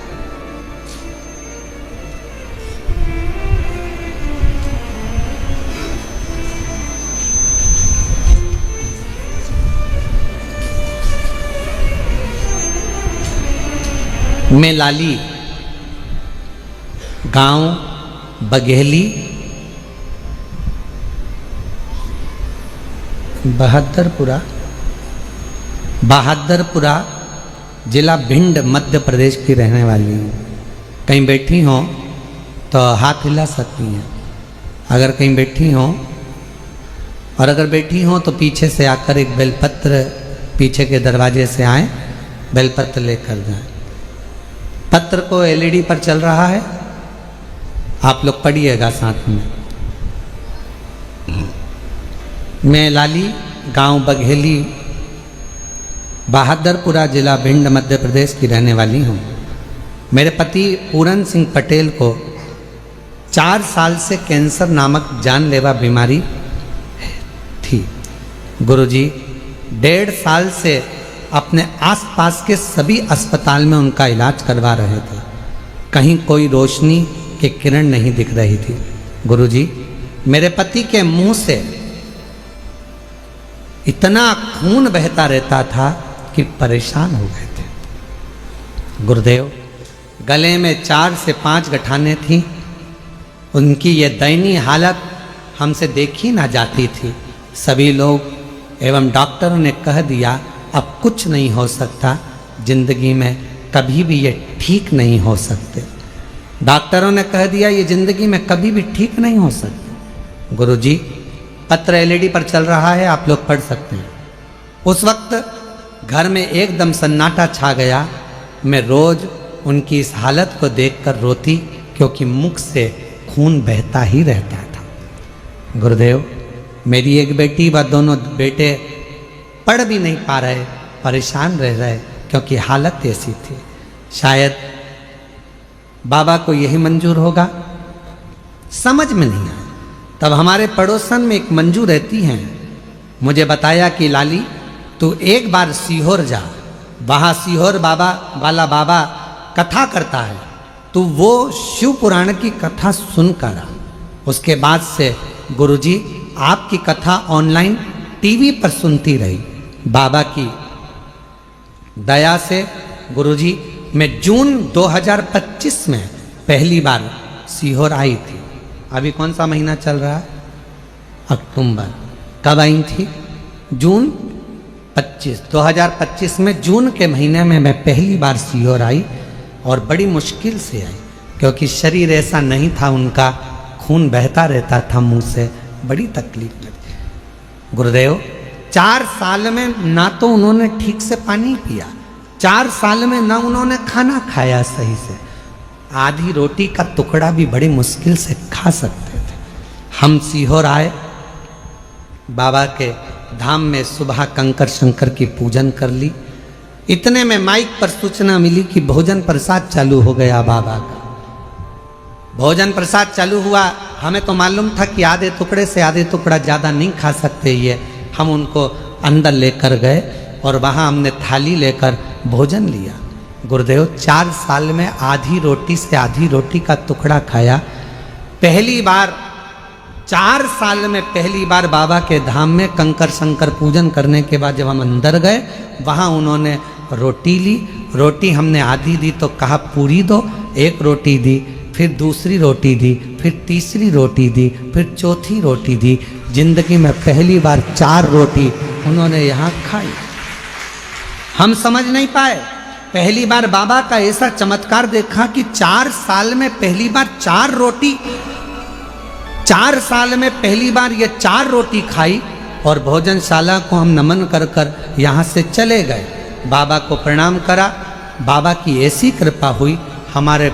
मैं लाली, गांव बघेली, बहादुरपुरा जिला भिंड मध्य प्रदेश की रहने वाली हूँ। कहीं बैठी हो तो हाथ हिला सकती हैं अगर कहीं बैठी हो, और अगर बैठी हो तो पीछे से आकर एक बेलपत्र, पीछे के दरवाजे से आए, बेलपत्र लेकर जाएं। पत्र को एलईडी पर चल रहा है, आप लोग पढ़िएगा साथ में। मैं लाली, गांव बघेली, बहादुरपुरा जिला भिंड मध्य प्रदेश की रहने वाली हूँ। मेरे पति पूरन सिंह पटेल को 4 साल से कैंसर नामक जानलेवा बीमारी थी। गुरुजी 1.5 साल से अपने आसपास के सभी अस्पताल में उनका इलाज करवा रहे थे। कहीं कोई रोशनी की किरण नहीं दिख रही थी। गुरुजी, मेरे पति के मुंह से इतना खून बहता रहता था कि परेशान हो गए थे। गुरुदेव, गले में 4 से 5 गठानें थीं। उनकी ये दयनीय हालत हमसे देखी ना जाती थी। सभी लोग एवं डॉक्टरों ने कह दिया अब कुछ नहीं हो सकता, जिंदगी में कभी भी ये ठीक नहीं हो सकते। डॉक्टरों ने कह दिया ये जिंदगी में कभी भी ठीक नहीं हो सकते। गुरुजी, पत्र एलईडी पर चल रहा है, आप लोग पढ़ सकते हैं। उस वक्त घर में एकदम सन्नाटा छा गया। मैं रोज उनकी इस हालत को देखकर रोती, क्योंकि मुख से खून बहता ही रहता था। गुरुदेव, मेरी एक बेटी व दोनों बेटे पढ़ भी नहीं पा रहे, परेशान रह रहे, क्योंकि हालत ऐसी थी। शायद बाबा को यही मंजूर होगा, समझ में नहीं आया। तब हमारे पड़ोसन में एक मंजू रहती हैं, मुझे बताया कि लाली तू एक बार सीहोर जा, वहाँ सीहोर बाबा वाला बाबा कथा करता है, तू वो शिव पुराण की कथा सुनकर आ। उसके बाद से गुरुजी आपकी कथा ऑनलाइन टीवी पर सुनती रही। बाबा की दया से गुरुजी मैं जून 2025 में पहली बार सीहोर आई थी। अभी कौन सा महीना चल रहा है? अक्टूबर। कब आई थी? जून 25, 2025 में जून के महीने में मैं पहली बार सीहोर आई और बड़ी मुश्किल से आई, क्योंकि शरीर ऐसा नहीं था, उनका खून बहता रहता था मुंह से, बड़ी तकलीफ लगी। गुरुदेव 4 साल में ना तो उन्होंने ठीक से पानी पिया, 4 साल में ना उन्होंने खाना खाया सही से, आधी रोटी का टुकड़ा भी बड़ी मुश्किल से खा सकते थे। हम सीहोर आए, बाबा के धाम में सुबह कंकर शंकर की पूजन कर ली। इतने में माइक पर सूचना मिली कि भोजन प्रसाद चालू हो गया बाबा का। भोजन प्रसाद चालू हुआ, हमें तो मालूम था कि आधे टुकड़े से आधे टुकड़ा ज़्यादा नहीं खा सकते ये। हम उनको अंदर लेकर गए और वहाँ हमने थाली लेकर भोजन लिया। गुरुदेव 4 साल में आधी रोटी से आधी रोटी का टुकड़ा खाया। पहली बार 4 साल में पहली बार बाबा के धाम में कंकर शंकर पूजन करने के बाद जब हम अंदर गए, वहाँ उन्होंने रोटी ली। रोटी हमने आधी दी तो कहा पूरी दो, एक रोटी दी, फिर दूसरी रोटी दी, फिर तीसरी रोटी दी, फिर चौथी रोटी दी। जिंदगी में पहली बार 4 रोटी उन्होंने यहाँ खाई। हम समझ नहीं पाए। पहली बार बाबा का ऐसा चमत्कार देखा कि 4 साल में पहली बार 4 रोटी, 4 साल में पहली बार ये 4 रोटी खाई। और भोजनशाला को हम नमन कर कर यहाँ से चले गए। बाबा को प्रणाम करा। बाबा की ऐसी कृपा हुई, हमारे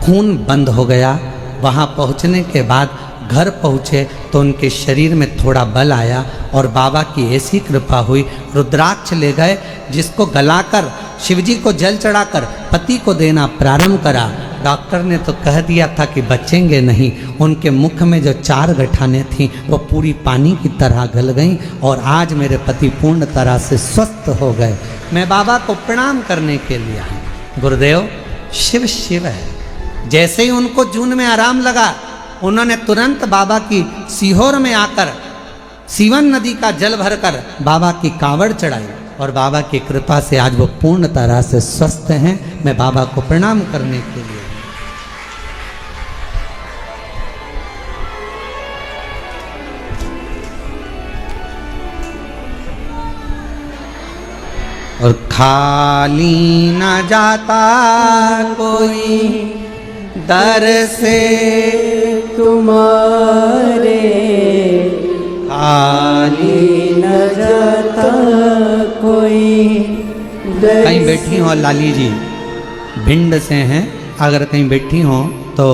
खून बंद हो गया। वहाँ पहुँचने के बाद घर पहुँचे तो उनके शरीर में थोड़ा बल आया और बाबा की ऐसी कृपा हुई, रुद्राक्ष ले गए, जिसको गलाकर शिवजी को जल चढ़ाकर पति को देना प्रारंभ करा। डॉक्टर ने तो कह दिया था कि बचेंगे नहीं। उनके मुख में जो 4 गठानें थीं वो पूरी पानी की तरह गल गईं और आज मेरे पति पूर्ण तरह से स्वस्थ हो गए। मैं बाबा को प्रणाम करने के लिए आई। गुरुदेव शिव शिव है। जैसे ही उनको जून में आराम लगा, उन्होंने तुरंत बाबा की सीहोर में आकर सीवन नदी का जल भरकर बाबा की कावड़ चढ़ाई और बाबा की कृपा से आज वो पूर्ण तरह से स्वस्थ हैं। मैं बाबा को प्रणाम करने के लिए। और खाली न जाता कोई दर से तुम्हारे, खाली न जाता कोई दर। कहीं बैठी हो लाली जी, भिंड से हैं, अगर कहीं बैठी हो तो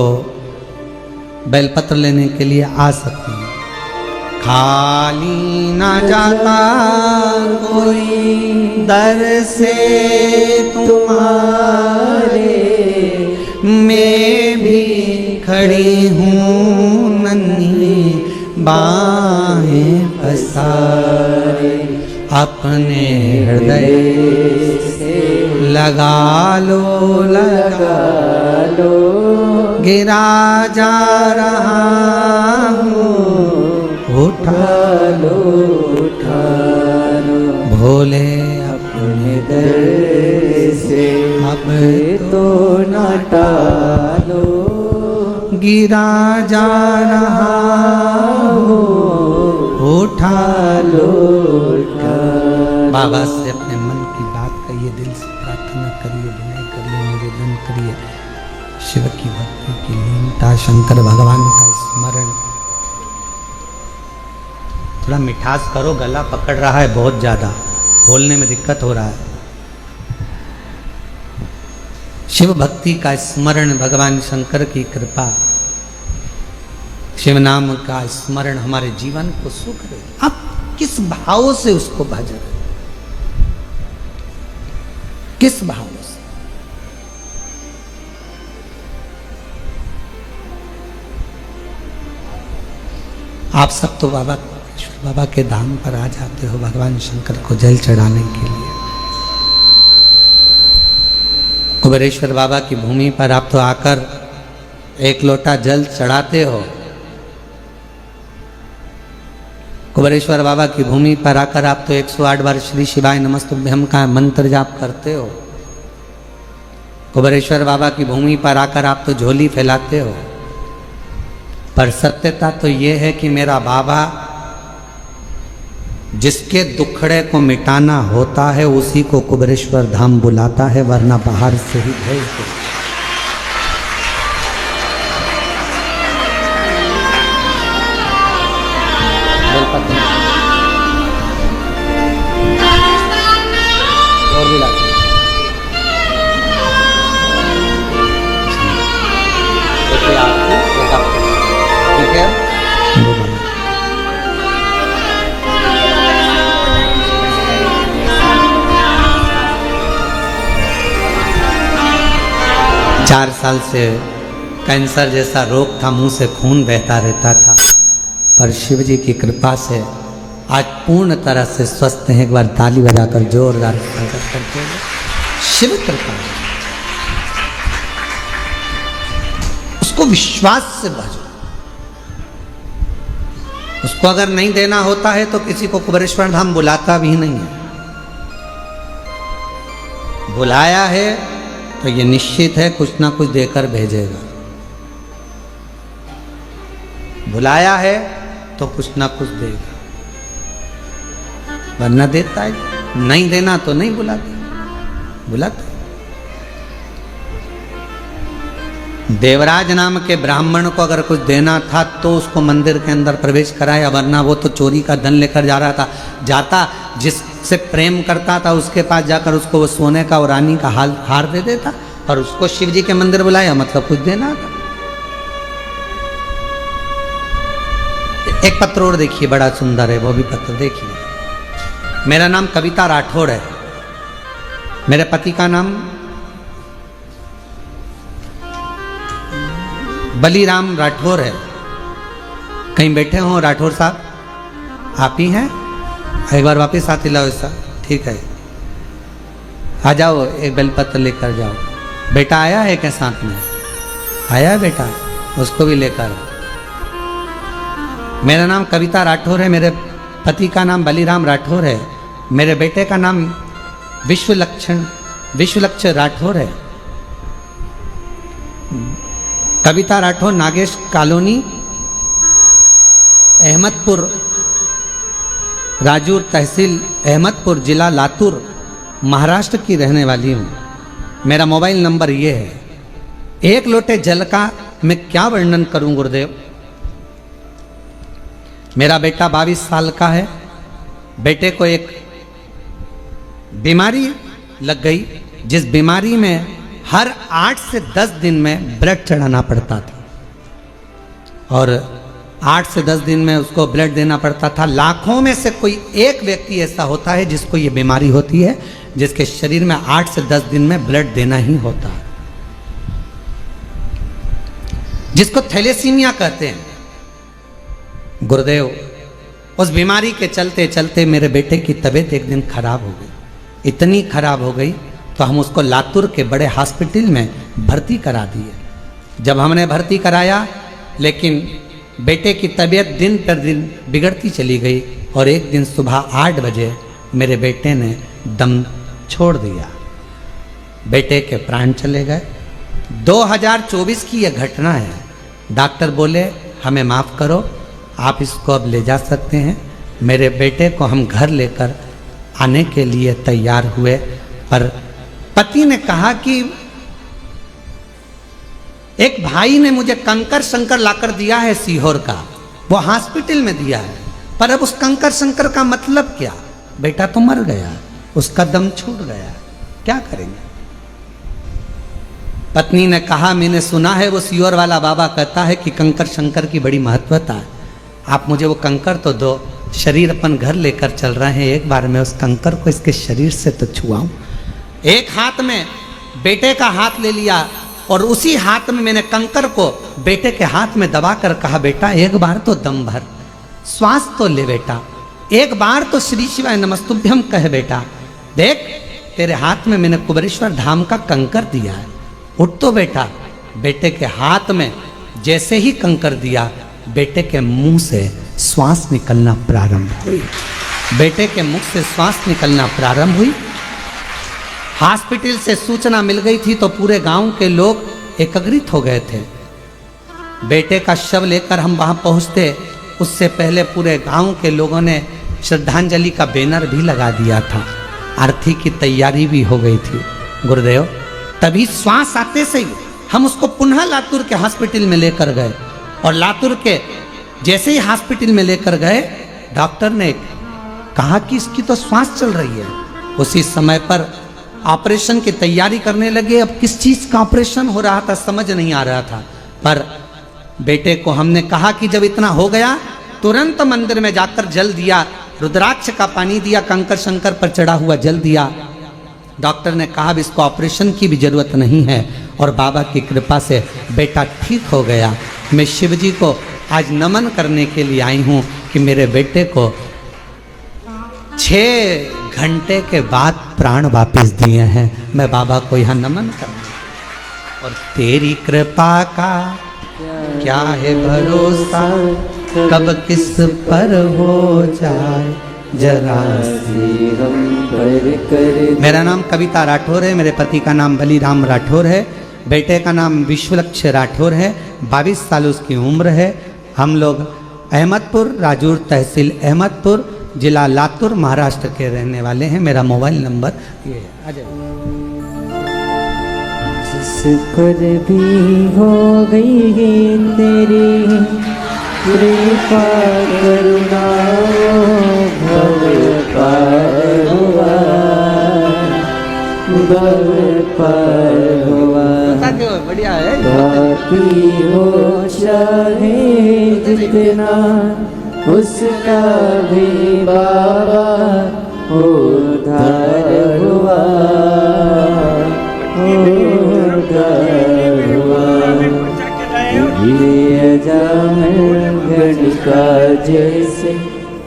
बेलपत्र लेने के लिए आ सकती हैं। खाली न जाता कोई दर से तुम्हारे, मैं भी खड़ी हूँ नन्ही बाहें पसारे, अपने हृदय से लगा लो गिरा जा रहा हूँ, उठा लो भोले अपने दर से, अब तो न टालो, गिरा जा रहा हूँ, उठा लो। बाबा से अपने मन की बात कहिए, दिल से प्रार्थना करिए, विनय करिए, निवेदन करिए। शिव की भक्ति की लीनता, शंकर भगवान का स्मरण। थोड़ा मिठास करो, गला पकड़ रहा है बहुत ज़्यादा, बोलने में दिक्कत हो रहा है। शिव भक्ति का स्मरण, भगवान शंकर की कृपा, शिव नाम का स्मरण हमारे जीवन को सुख दे। अब किस भाव से उसको भजन, किस भाव से? आप सब तो बाबा के धाम पर आ जाते हो भगवान शंकर को जल चढ़ाने के लिए। कुबेरेश्वर बाबा की भूमि पर आप तो आकर 1 लोटा जल चढ़ाते हो। कुबेरेश्वर बाबा की भूमि पर आकर आप तो 108 बार श्री शिवाय नमस्तुभ्यम का मंत्र जाप करते हो। कुबेरेश्वर बाबा की भूमि पर आकर आप तो झोली फैलाते हो, पर सत्यता तो ये है कि मेरा बाबा जिसके दुखड़े को मिटाना होता है उसी को कुबेरेश्वर धाम बुलाता है, वरना बाहर से ही भेज दो। और भी लाते ठीक है। 4 साल से कैंसर जैसा रोग था, मुंह से खून बहता रहता था, पर शिव जी की कृपा से आज पूर्ण तरह से स्वस्थ हैं। एक बार ताली बजाकर जोरदार स्वागत करते हैं। शिव कृपा, उसको विश्वास से भजो। उसको अगर नहीं देना होता है तो किसी को कुबेरेश्वर धाम बुलाता भी नहीं है। बुलाया है तो ये निश्चित है कुछ ना कुछ देकर भेजेगा। बुलाया है तो कुछ ना कुछ देगा, वरना देता है। नहीं देना तो नहीं बुलाता। देवराज नाम के ब्राह्मण को अगर कुछ देना था तो उसको मंदिर के अंदर प्रवेश कराया, वरना वो तो चोरी का धन लेकर जा रहा था। जाता जिससे प्रेम करता था उसके पास जाकर उसको वो सोने का और रानी का हार दे देता, और उसको शिव जी के मंदिर बुलाया, मतलब कुछ देना था। एक पत्र और देखिए, बड़ा सुंदर है वो भी पत्र देखिए। मेरा नाम कविता राठौड़ है, मेरे पति का नाम बलीराम राठौर है। कहीं बैठे हो राठौर साहब? आप ही हैं? एक बार वापस आती लाओ ऐसा, ठीक है। आ जाओ, एक बेलपत्र लेकर जाओ। बेटा आया है क्या साथ में? आया है बेटा, उसको भी लेकर। मेरा नाम कविता राठौर है, मेरे पति का नाम बलीराम राठौर है, मेरे बेटे का नाम विश्वलक्ष्य राठौर है। कविता राठौर नागेश कॉलोनी, अहमदपुर, राजूर तहसील अहमदपुर, जिला लातूर, महाराष्ट्र की रहने वाली हूँ। मेरा मोबाइल नंबर ये है। एक लोटे जल का मैं क्या वर्णन करूं गुरुदेव। मेरा बेटा 22 साल का है। बेटे को एक बीमारी लग गई, जिस बीमारी में हर 8 से 10 दिन में ब्लड चढ़ाना पड़ता था, और 8 से 10 दिन में उसको ब्लड देना पड़ता था। लाखों में से कोई एक व्यक्ति ऐसा होता है जिसको ये बीमारी होती है, जिसके शरीर में 8 से 10 दिन में ब्लड देना ही होता है, जिसको थैलेसीमिया कहते हैं। गुरुदेव, उस बीमारी के चलते चलते मेरे बेटे की तबीयत एक दिन खराब हो गई। इतनी खराब हो गई तो हम उसको लातूर के बड़े हॉस्पिटल में भर्ती करा दिए। जब हमने भर्ती कराया, लेकिन बेटे की तबीयत दिन पर दिन बिगड़ती चली गई, और एक दिन सुबह 8 बजे मेरे बेटे ने दम छोड़ दिया। बेटे के प्राण चले गए। 2024 की यह घटना है। डॉक्टर बोले हमें माफ़ करो, आप इसको अब ले जा सकते हैं। मेरे बेटे को हम घर लेकर आने के लिए तैयार हुए, पर पति ने कहा कि एक भाई ने मुझे कंकर शंकर लाकर दिया है सीहोर का, वो हॉस्पिटल में दिया है, पर अब उस कंकर शंकर का मतलब क्या? बेटा तो मर गया, उसका दम छूट गया, क्या करेंगे? पत्नी ने कहा मैंने सुना है वो सीहोर वाला बाबा कहता है कि कंकर शंकर की बड़ी महत्वता है, आप मुझे वो कंकर तो दो। शरीर अपन घर लेकर चल रहे हैं, एक बार मैं उस कंकर को इसके शरीर से तो छुआऊं। एक हाथ में बेटे का हाथ ले लिया, और उसी हाथ में मैंने कंकर को बेटे के हाथ में दबाकर कहा बेटा एक बार तो दम भर, श्वास तो ले बेटा, एक बार तो श्री शिवाय नमस्तुभ्यम कह बेटा। देख तेरे हाथ में मैंने कुबेरेश्वर धाम का कंकर दिया है, उठ तो बेटा। बेटे के हाथ में जैसे ही कंकर दिया, बेटे के मुंह से श्वास निकलना प्रारंभ हुई। बेटे के मुख से श्वास निकलना प्रारंभ हुई। हॉस्पिटल से सूचना मिल गई थी तो पूरे गांव के लोग एकत्रित हो गए थे। बेटे का शव लेकर हम वहां पहुंचते उससे पहले पूरे गांव के लोगों ने श्रद्धांजलि का बैनर भी लगा दिया था। आरती की तैयारी भी हो गई थी। गुरुदेव, तभी श्वास आते से ही हम उसको पुनः लातूर के हॉस्पिटल में लेकर गए और लातूर के जैसे ही हॉस्पिटल में लेकर गए डॉक्टर ने कहा कि इसकी तो श्वास चल रही है। उसी समय पर ऑपरेशन की तैयारी करने लगे। अब किस चीज का ऑपरेशन हो रहा था समझ नहीं आ रहा था, पर बेटे को हमने कहा कि जब इतना हो गया तुरंत मंदिर में जाकर जल दिया, रुद्राक्ष का पानी दिया, कंकर शंकर पर चढ़ा हुआ जल दिया। डॉक्टर ने कहा अब इसको ऑपरेशन की भी जरूरत नहीं है और बाबा की कृपा से बेटा ठीक हो गया। मैं शिव जी को आज नमन करने के लिए आई हूँ कि मेरे बेटे को 6 घंटे के बाद प्राण वापस दिए हैं। मैं बाबा को यहाँ नमन कर और तेरी कृपा का क्या है भरोसा, कब किस पर हो जाए जरा से हम पर कर। मेरा नाम कविता राठौर है, मेरे पति का नाम बलिराम राठौर है, बेटे का नाम विश्वलक्ष्य राठौर है, 22 साल उसकी उम्र है। हम लोग अहमदपुर, राजूर तहसील अहमदपुर, जिला लातूर, महाराष्ट्र के रहने वाले हैं। मेरा मोबाइल नंबर ये है। आ जाइए। जिस पर भी हो गई है तेरी कृपा करुणा, भव पार हुआ, भव पार हुआ। बढ़िया है। बाकी हो चाहे जितना उसका भी बाबा उद्धार हुआ, उद्धार हुआ। ये अजामिल गणिका जैसे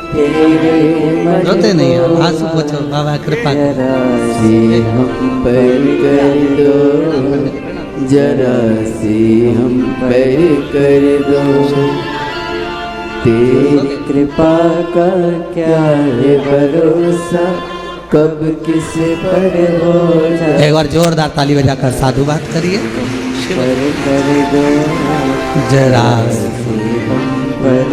तेरे मन रोते नहीं है, आंसू पोछो, बाबा कृपा करो। से हम पर कर दो, जरा से हम पर कर दो। तेरी कृपा का क्या है भरोसा, कब किस पर हो जाए। एक बार जोरदार ताली बजाकर साधुवाद करिए। पर कर दो, जरा पर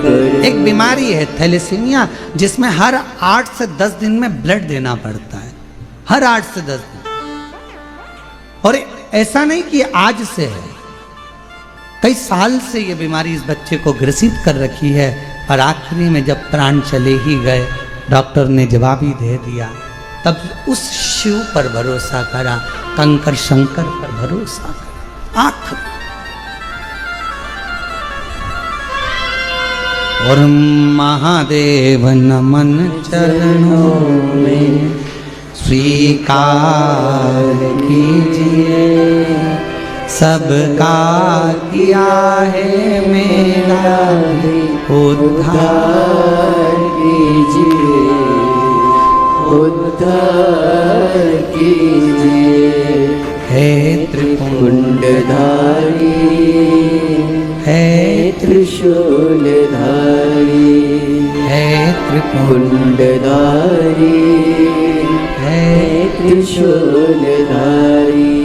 कर। एक बीमारी है थैलेसीमिया जिसमें हर 8 से 10 दिन में ब्लड देना पड़ता है, हर 8 से 10 दिन। और ऐसा नहीं कि आज से है, कई साल से ये बीमारी इस बच्चे को ग्रसित कर रखी है। और आखिरी में जब प्राण चले ही गए, डॉक्टर ने जवाब ही दे दिया। तब उस शिव पर भरोसा करा, कंकर शंकर पर भरोसा करा। आख और महादेव नमन चरणों में स्वीकार कीजिए, सबका किया है मेरा उद्धार कीजिए, उद्धार कीजिए। हे त्रिपुंडधारी, है त्रिशूलधारी, हे त्रिपुंडधारी, है त्रिशूलधारी।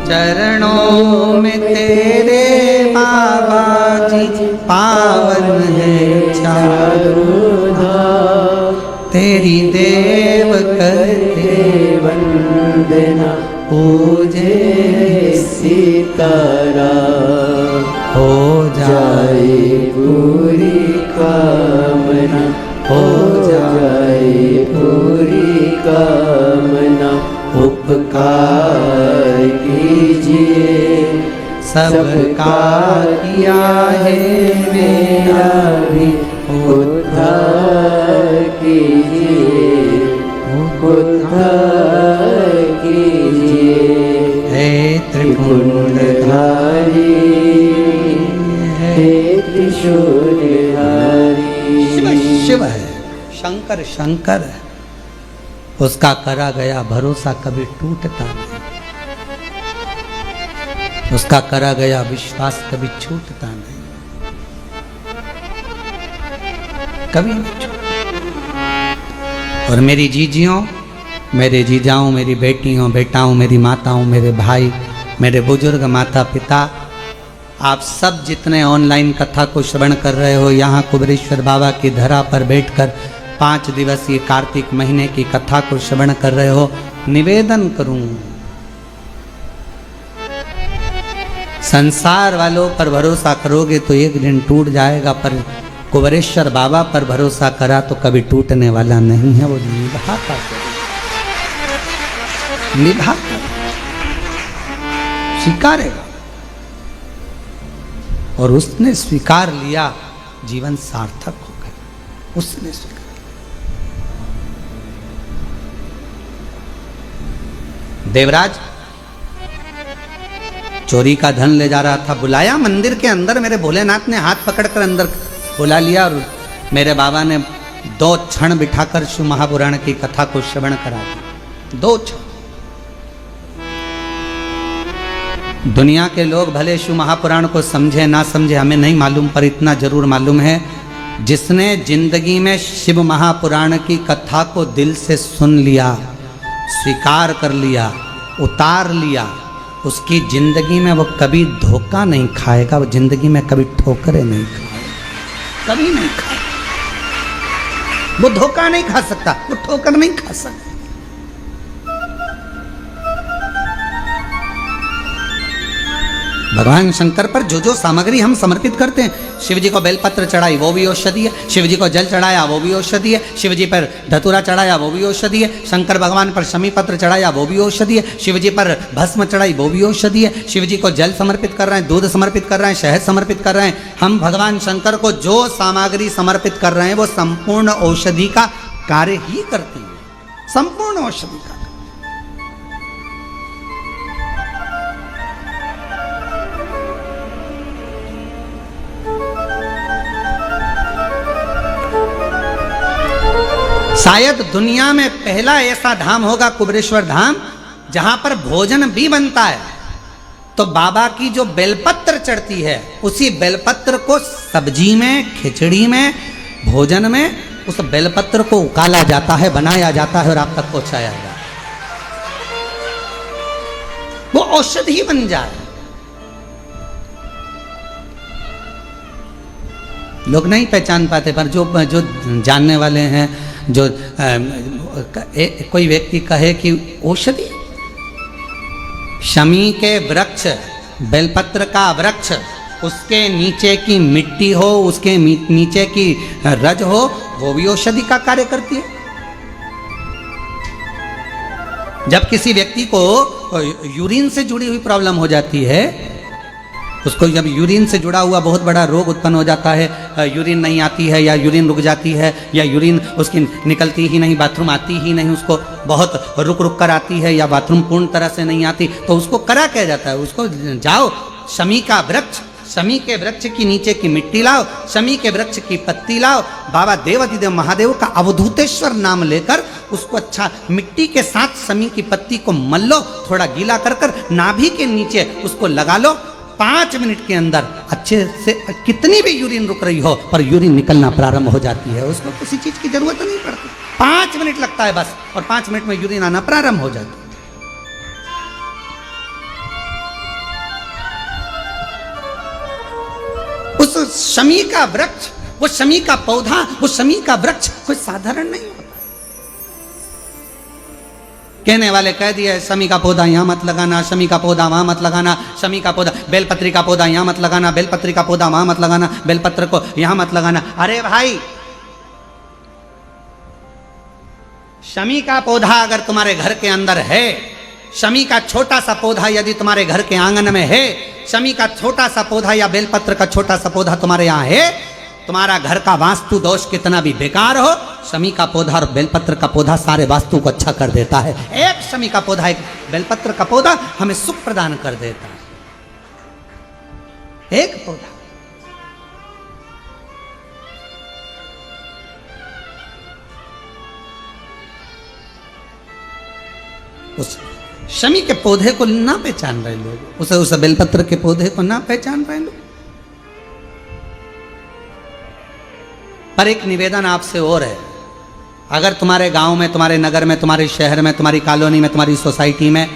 चरणों में तेरे बाबा जी पावन है चारों धाम, तेरी देव करते वंदना पूजे सितारा, हो जाए पूरी कामना, हो जाए पूरी कामना। उपकार कीजिए, सबका किया है मेरा भी उद्धार कीजिए, उद्धार कीजिए। हे त्रिपुंडधारी, हे त्रिशूलधारी। शिव है, शंकर शंकर है। उसका करा गया भरोसा कभी टूटता नहीं, उसका करा गया विश्वास कभी छूटता नहीं, कभी नहीं छूटता। और मेरी जीजियों, मेरे जीजाओं, मेरी बेटियों, बेटाओं, मेरी माताओं, मेरे भाई, मेरे बुजुर्ग माता पिता, आप सब जितने ऑनलाइन कथा को श्रवण कर रहे हो, यहाँ कुबेरेश्वर बाबा की धरा पर बैठकर 5 दिवसीय कार्तिक महीने की कथा को श्रवण कर रहे हो, निवेदन करूं, संसार वालों पर भरोसा करोगे तो एक दिन टूट जाएगा, पर कुबेरेश्वर बाबा पर भरोसा करा तो कभी टूटने वाला नहीं है। वो निभाता स्वीकारेगा, और उसने स्वीकार लिया, जीवन सार्थक हो गया। उसने स्वीकार, देवराज चोरी का धन ले जा रहा था, बुलाया मंदिर के अंदर, मेरे भोलेनाथ ने हाथ पकड़कर अंदर बुला लिया और मेरे बाबा ने 2 क्षण बिठाकर शिव महापुराण की कथा को श्रवण करा दी। 2 क्षण। दुनिया के लोग भले शिव महापुराण को समझे ना समझे हमें नहीं मालूम, पर इतना जरूर मालूम है, जिसने जिंदगी में शिव महापुराण की कथा को दिल से सुन लिया, स्वीकार कर लिया, उतार लिया, उसकी जिंदगी में वो कभी धोखा नहीं खाएगा, वो जिंदगी में कभी ठोकरें नहीं खाएगा, कभी नहीं खाएगा। वो धोखा नहीं खा सकता, वो ठोकर नहीं खा सकता। भगवान शंकर पर जो जो सामग्री हम समर्पित करते हैं, शिव जी को बेलपत्र चढ़ाई वो भी औषधि है, शिव जी को जल चढ़ाया वो भी औषधि है, शिव जी पर धतूरा चढ़ाया वो भी औषधि है, शंकर भगवान पर शमी पत्र चढ़ाया वो भी औषधि है, शिव जी पर भस्म चढ़ाई वो भी औषधि है, शिव जी को जल समर्पित कर रहे हैं, दूध समर्पित कर रहे हैं, शहद समर्पित कर रहे हैं, हम भगवान शंकर को जो सामग्री समर्पित कर रहे हैं वो संपूर्ण औषधि का कार्य ही करती है, संपूर्ण औषधि का। शायद दुनिया में पहला ऐसा धाम होगा कुबेरेश्वर धाम, जहां पर भोजन भी बनता है, तो बाबा की जो बेलपत्र चढ़ती है, उसी बेलपत्र को सब्जी में, खिचड़ी में, भोजन में, उस बेलपत्र को उकाला जाता है, बनाया जाता है और आप तक पहुंचाया जाता है, वो औषधि बन जाए। लोग नहीं पहचान पाते, पर जो जानने वाले हैं, जो कोई व्यक्ति कहे कि औषधि, शमी के वृक्ष, बेलपत्र का वृक्ष, उसके नीचे की मिट्टी हो, उसके नीचे की रज हो, वो भी औषधि का कार्य करती है। जब किसी व्यक्ति को यूरिन से जुड़ी हुई प्रॉब्लम हो जाती है, उसको जब यूरिन से जुड़ा हुआ बहुत बड़ा रोग उत्पन्न हो जाता है, यूरिन नहीं आती है या यूरिन रुक जाती है या यूरिन उसकी निकलती ही नहीं, बाथरूम आती ही नहीं, उसको बहुत रुक रुक कर आती है या बाथरूम पूर्ण तरह से नहीं आती, तो उसको करा क्या जाता है, उसको जाओ शमी का वृक्ष, शमी के वृक्ष की नीचे की मिट्टी लाओ, शमी के वृक्ष की पत्ती लाओ, बाबा देवाधिदेव महादेव का अवधूतेश्वर नाम लेकर उसको अच्छा मिट्टी के साथ शमी की पत्ती को मल लो, थोड़ा गीला कर कर नाभि के नीचे उसको लगा लो, 5 मिनट के अंदर अच्छे से कितनी भी यूरिन रुक रही हो पर यूरिन निकलना प्रारंभ हो जाती है, उसको किसी चीज की जरूरत नहीं पड़ती, 5 मिनट लगता है बस, और 5 मिनट में यूरिन आना प्रारंभ हो जाता है। उस शमी का वृक्ष, वो शमी का पौधा, वो शमी का वृक्ष कोई साधारण नहीं होता। कहने वाले कह दिए शमी का पौधा यहां मत लगाना, शमी का पौधा वहां मत लगाना, शमी का पौधा, बेलपत्री का पौधा यहां मत लगाना, बेलपत्री का पौधा वहां मत लगाना, बेलपत्र को यहां मत लगाना। अरे भाई, शमी का पौधा अगर तुम्हारे घर के अंदर है, शमी का छोटा सा पौधा यदि तुम्हारे घर के आंगन में है, शमी का छोटा सा पौधा या बेलपत्र का छोटा सा पौधा तुम्हारे यहाँ है, तुम्हारा घर का वास्तु दोष कितना भी बेकार हो, शमी का पौधा और बेलपत्र का पौधा सारे वास्तु को अच्छा कर देता है। एक शमी का पौधा, एक बेलपत्र का पौधा हमें सुख प्रदान कर देता है, एक पौधा। उस शमी के पौधे को ना पहचान रहे लोग, उस बेलपत्र के पौधे को ना पहचान रहे लोग। पर एक निवेदन आपसे और है, अगर तुम्हारे गांव में, तुम्हारे नगर में, तुम्हारे शहर में, तुम्हारी कॉलोनी में, तुम्हारी सोसाइटी में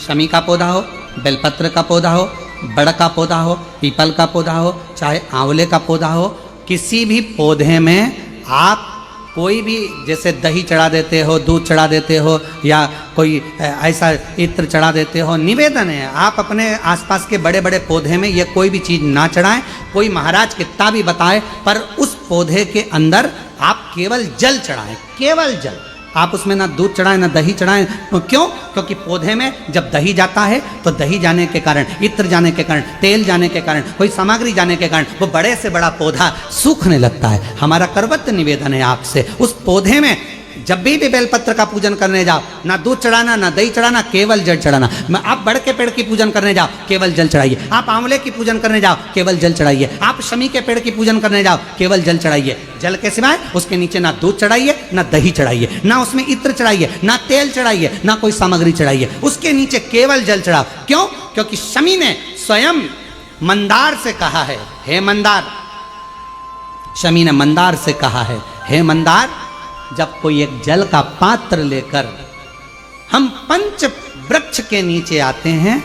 शमी का पौधा हो, बेलपत्र का पौधा हो, बड़ का पौधा हो, पीपल का पौधा हो, चाहे आंवले का पौधा हो, किसी भी पौधे में आप कोई भी, जैसे दही चढ़ा देते हो, दूध चढ़ा देते हो, या कोई ऐसा इत्र चढ़ा देते हो, निवेदन है आप अपने आसपास के बड़े बड़े पौधे में ये कोई भी चीज़ ना चढ़ाएं। कोई महाराज कितना भी बताए, पर उस पौधे के अंदर आप केवल जल चढ़ाएं, केवल जल। आप उसमें ना दूध चढ़ाएं ना दही चढ़ाएं। क्यों? क्योंकि पौधे में जब दही जाता है तो दही जाने के कारण, इत्र जाने के कारण, तेल जाने के कारण, कोई सामग्री जाने के कारण वो बड़े से बड़ा पौधा सूखने लगता है। हमारा करवत्य निवेदन है आपसे, उस पौधे में जब भी बेलपत्र का पूजन करने जाओ, ना दूध चढ़ाना ना दही चढ़ाना, केवल जल चढ़ाना। आप बड़ के पेड़ की पूजन करने जाओ, केवल जल चढ़ाइए। आप आंवले की पूजन करने जाओ, केवल जल चढ़ाइए। आप शमी के पेड़ की पूजन करने जाओ, केवल जल चढ़ाइए। जल के सिवाय उसके नीचे ना दूध चढ़ाइए ना दही चढ़ाइए, ना उसमें इत्र चढ़ाइए, ना तेल चढ़ाइए, ना कोई सामग्री चढ़ाइए। उसके नीचे केवल जल चढ़ाओ। क्यों? क्योंकि शमी ने स्वयं मंदार से कहा है, हे मंदार, शमी ने मंदार से कहा है, हे मंदार, जब कोई एक जल का पात्र लेकर हम पंच वृक्ष के नीचे आते हैं,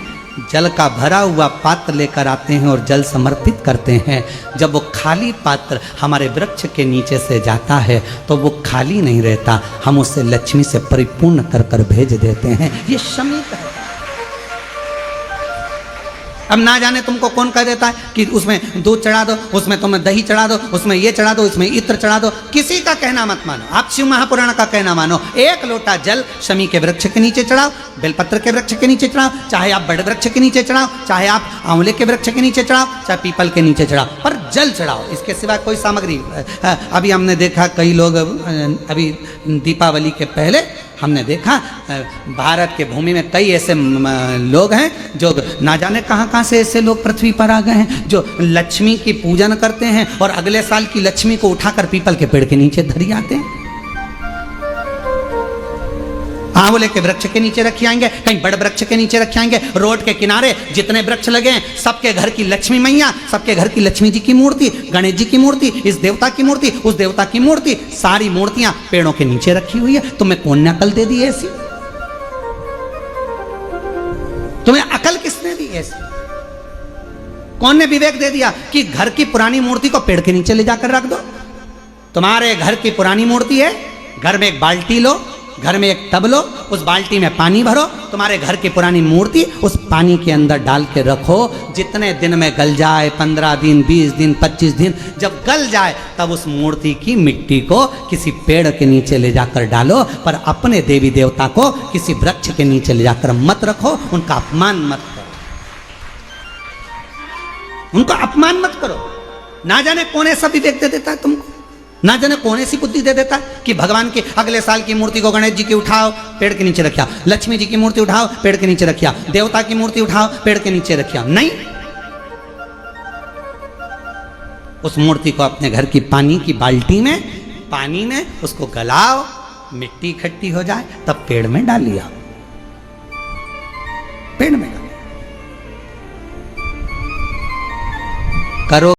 जल का भरा हुआ पात्र लेकर आते हैं और जल समर्पित करते हैं, जब वो खाली पात्र हमारे वृक्ष के नीचे से जाता है तो वो खाली नहीं रहता, हम उसे लक्ष्मी से परिपूर्ण कर कर भेज देते हैं। ये शमी का है। अब ना जाने तुमको कौन कह देता है कि उसमें दूध चढ़ा दो, उसमें तुम्हें दही चढ़ा दो, उसमें ये चढ़ा दो, इसमें इत्र चढ़ा दो। किसी का कहना मत मानो, आप शिव महापुराण का कहना मानो। एक लोटा जल शमी के वृक्ष के नीचे चढ़ाओ, बेलपत्र के वृक्ष के नीचे चढ़ाओ, चाहे आप बड़े वृक्ष के नीचे चढ़ाओ, चाहे आप आंवले के वृक्ष के नीचे चढ़ाओ, चाहे पीपल के नीचे चढ़ाओ, पर जल चढ़ाओ। इसके सिवा कोई सामग्री। अभी हमने देखा कई लोग, अभी दीपावली के पहले हमने देखा भारत के भूमि में कई ऐसे लोग हैं जो ना जाने कहाँ कहाँ से ऐसे लोग पृथ्वी पर आ गए हैं, जो लक्ष्मी की पूजन करते हैं और अगले साल की लक्ष्मी को उठाकर पीपल के पेड़ के नीचे धरी आते हैं, आंवले के वृक्ष के नीचे रखे आएंगे, कहीं बड़े वृक्ष के नीचे रखे आएंगे। रोड के किनारे जितने वृक्ष लगे हैं, सबके घर की लक्ष्मी मैया, सबके घर की लक्ष्मी जी की मूर्ति, गणेश जी की मूर्ति, इस देवता की मूर्ति, उस देवता की मूर्ति, सारी मूर्तियां पेड़ों के नीचे रखी हुई है। तुम्हें कौन ने अकल दे दी ऐसी? तुम्हें अकल किसने दी ऐसी? कौन ने विवेक दे दिया कि घर की पुरानी मूर्ति को पेड़ के नीचे ले जाकर रख दो? तुम्हारे घर की पुरानी मूर्ति है, घर में एक बाल्टी लो, घर में एक टब लो, उस बाल्टी में पानी भरो, तुम्हारे घर की पुरानी मूर्ति उस पानी के अंदर डाल के रखो। जितने दिन में गल जाए, 15 दिन, 20 दिन, 25 दिन, जब गल जाए तब उस मूर्ति की मिट्टी को किसी पेड़ के नीचे ले जाकर डालो, पर अपने देवी देवता को किसी वृक्ष के नीचे ले जाकर मत रखो, उनका अपमान मत करो, उनको अपमान मत करो। ना जाने कौन ऐसा विवेक दे देता है तुमको, ना जाने कौन ऐसी बुद्धि दे देता है कि भगवान की अगले साल की मूर्ति को गणेश जी की उठाओ, पेड़ के नीचे रखिया, लक्ष्मी जी की मूर्ति उठाओ, पेड़ के नीचे रखिया, देवता की मूर्ति उठाओ, पेड़ के नीचे रखिया। नहीं, उस मूर्ति को अपने घर की पानी की बाल्टी में, पानी में उसको गलाओ, मिट्टी इकट्ठी हो जाए, तब पेड़ में डालिए, पेड़ में डालिए। करो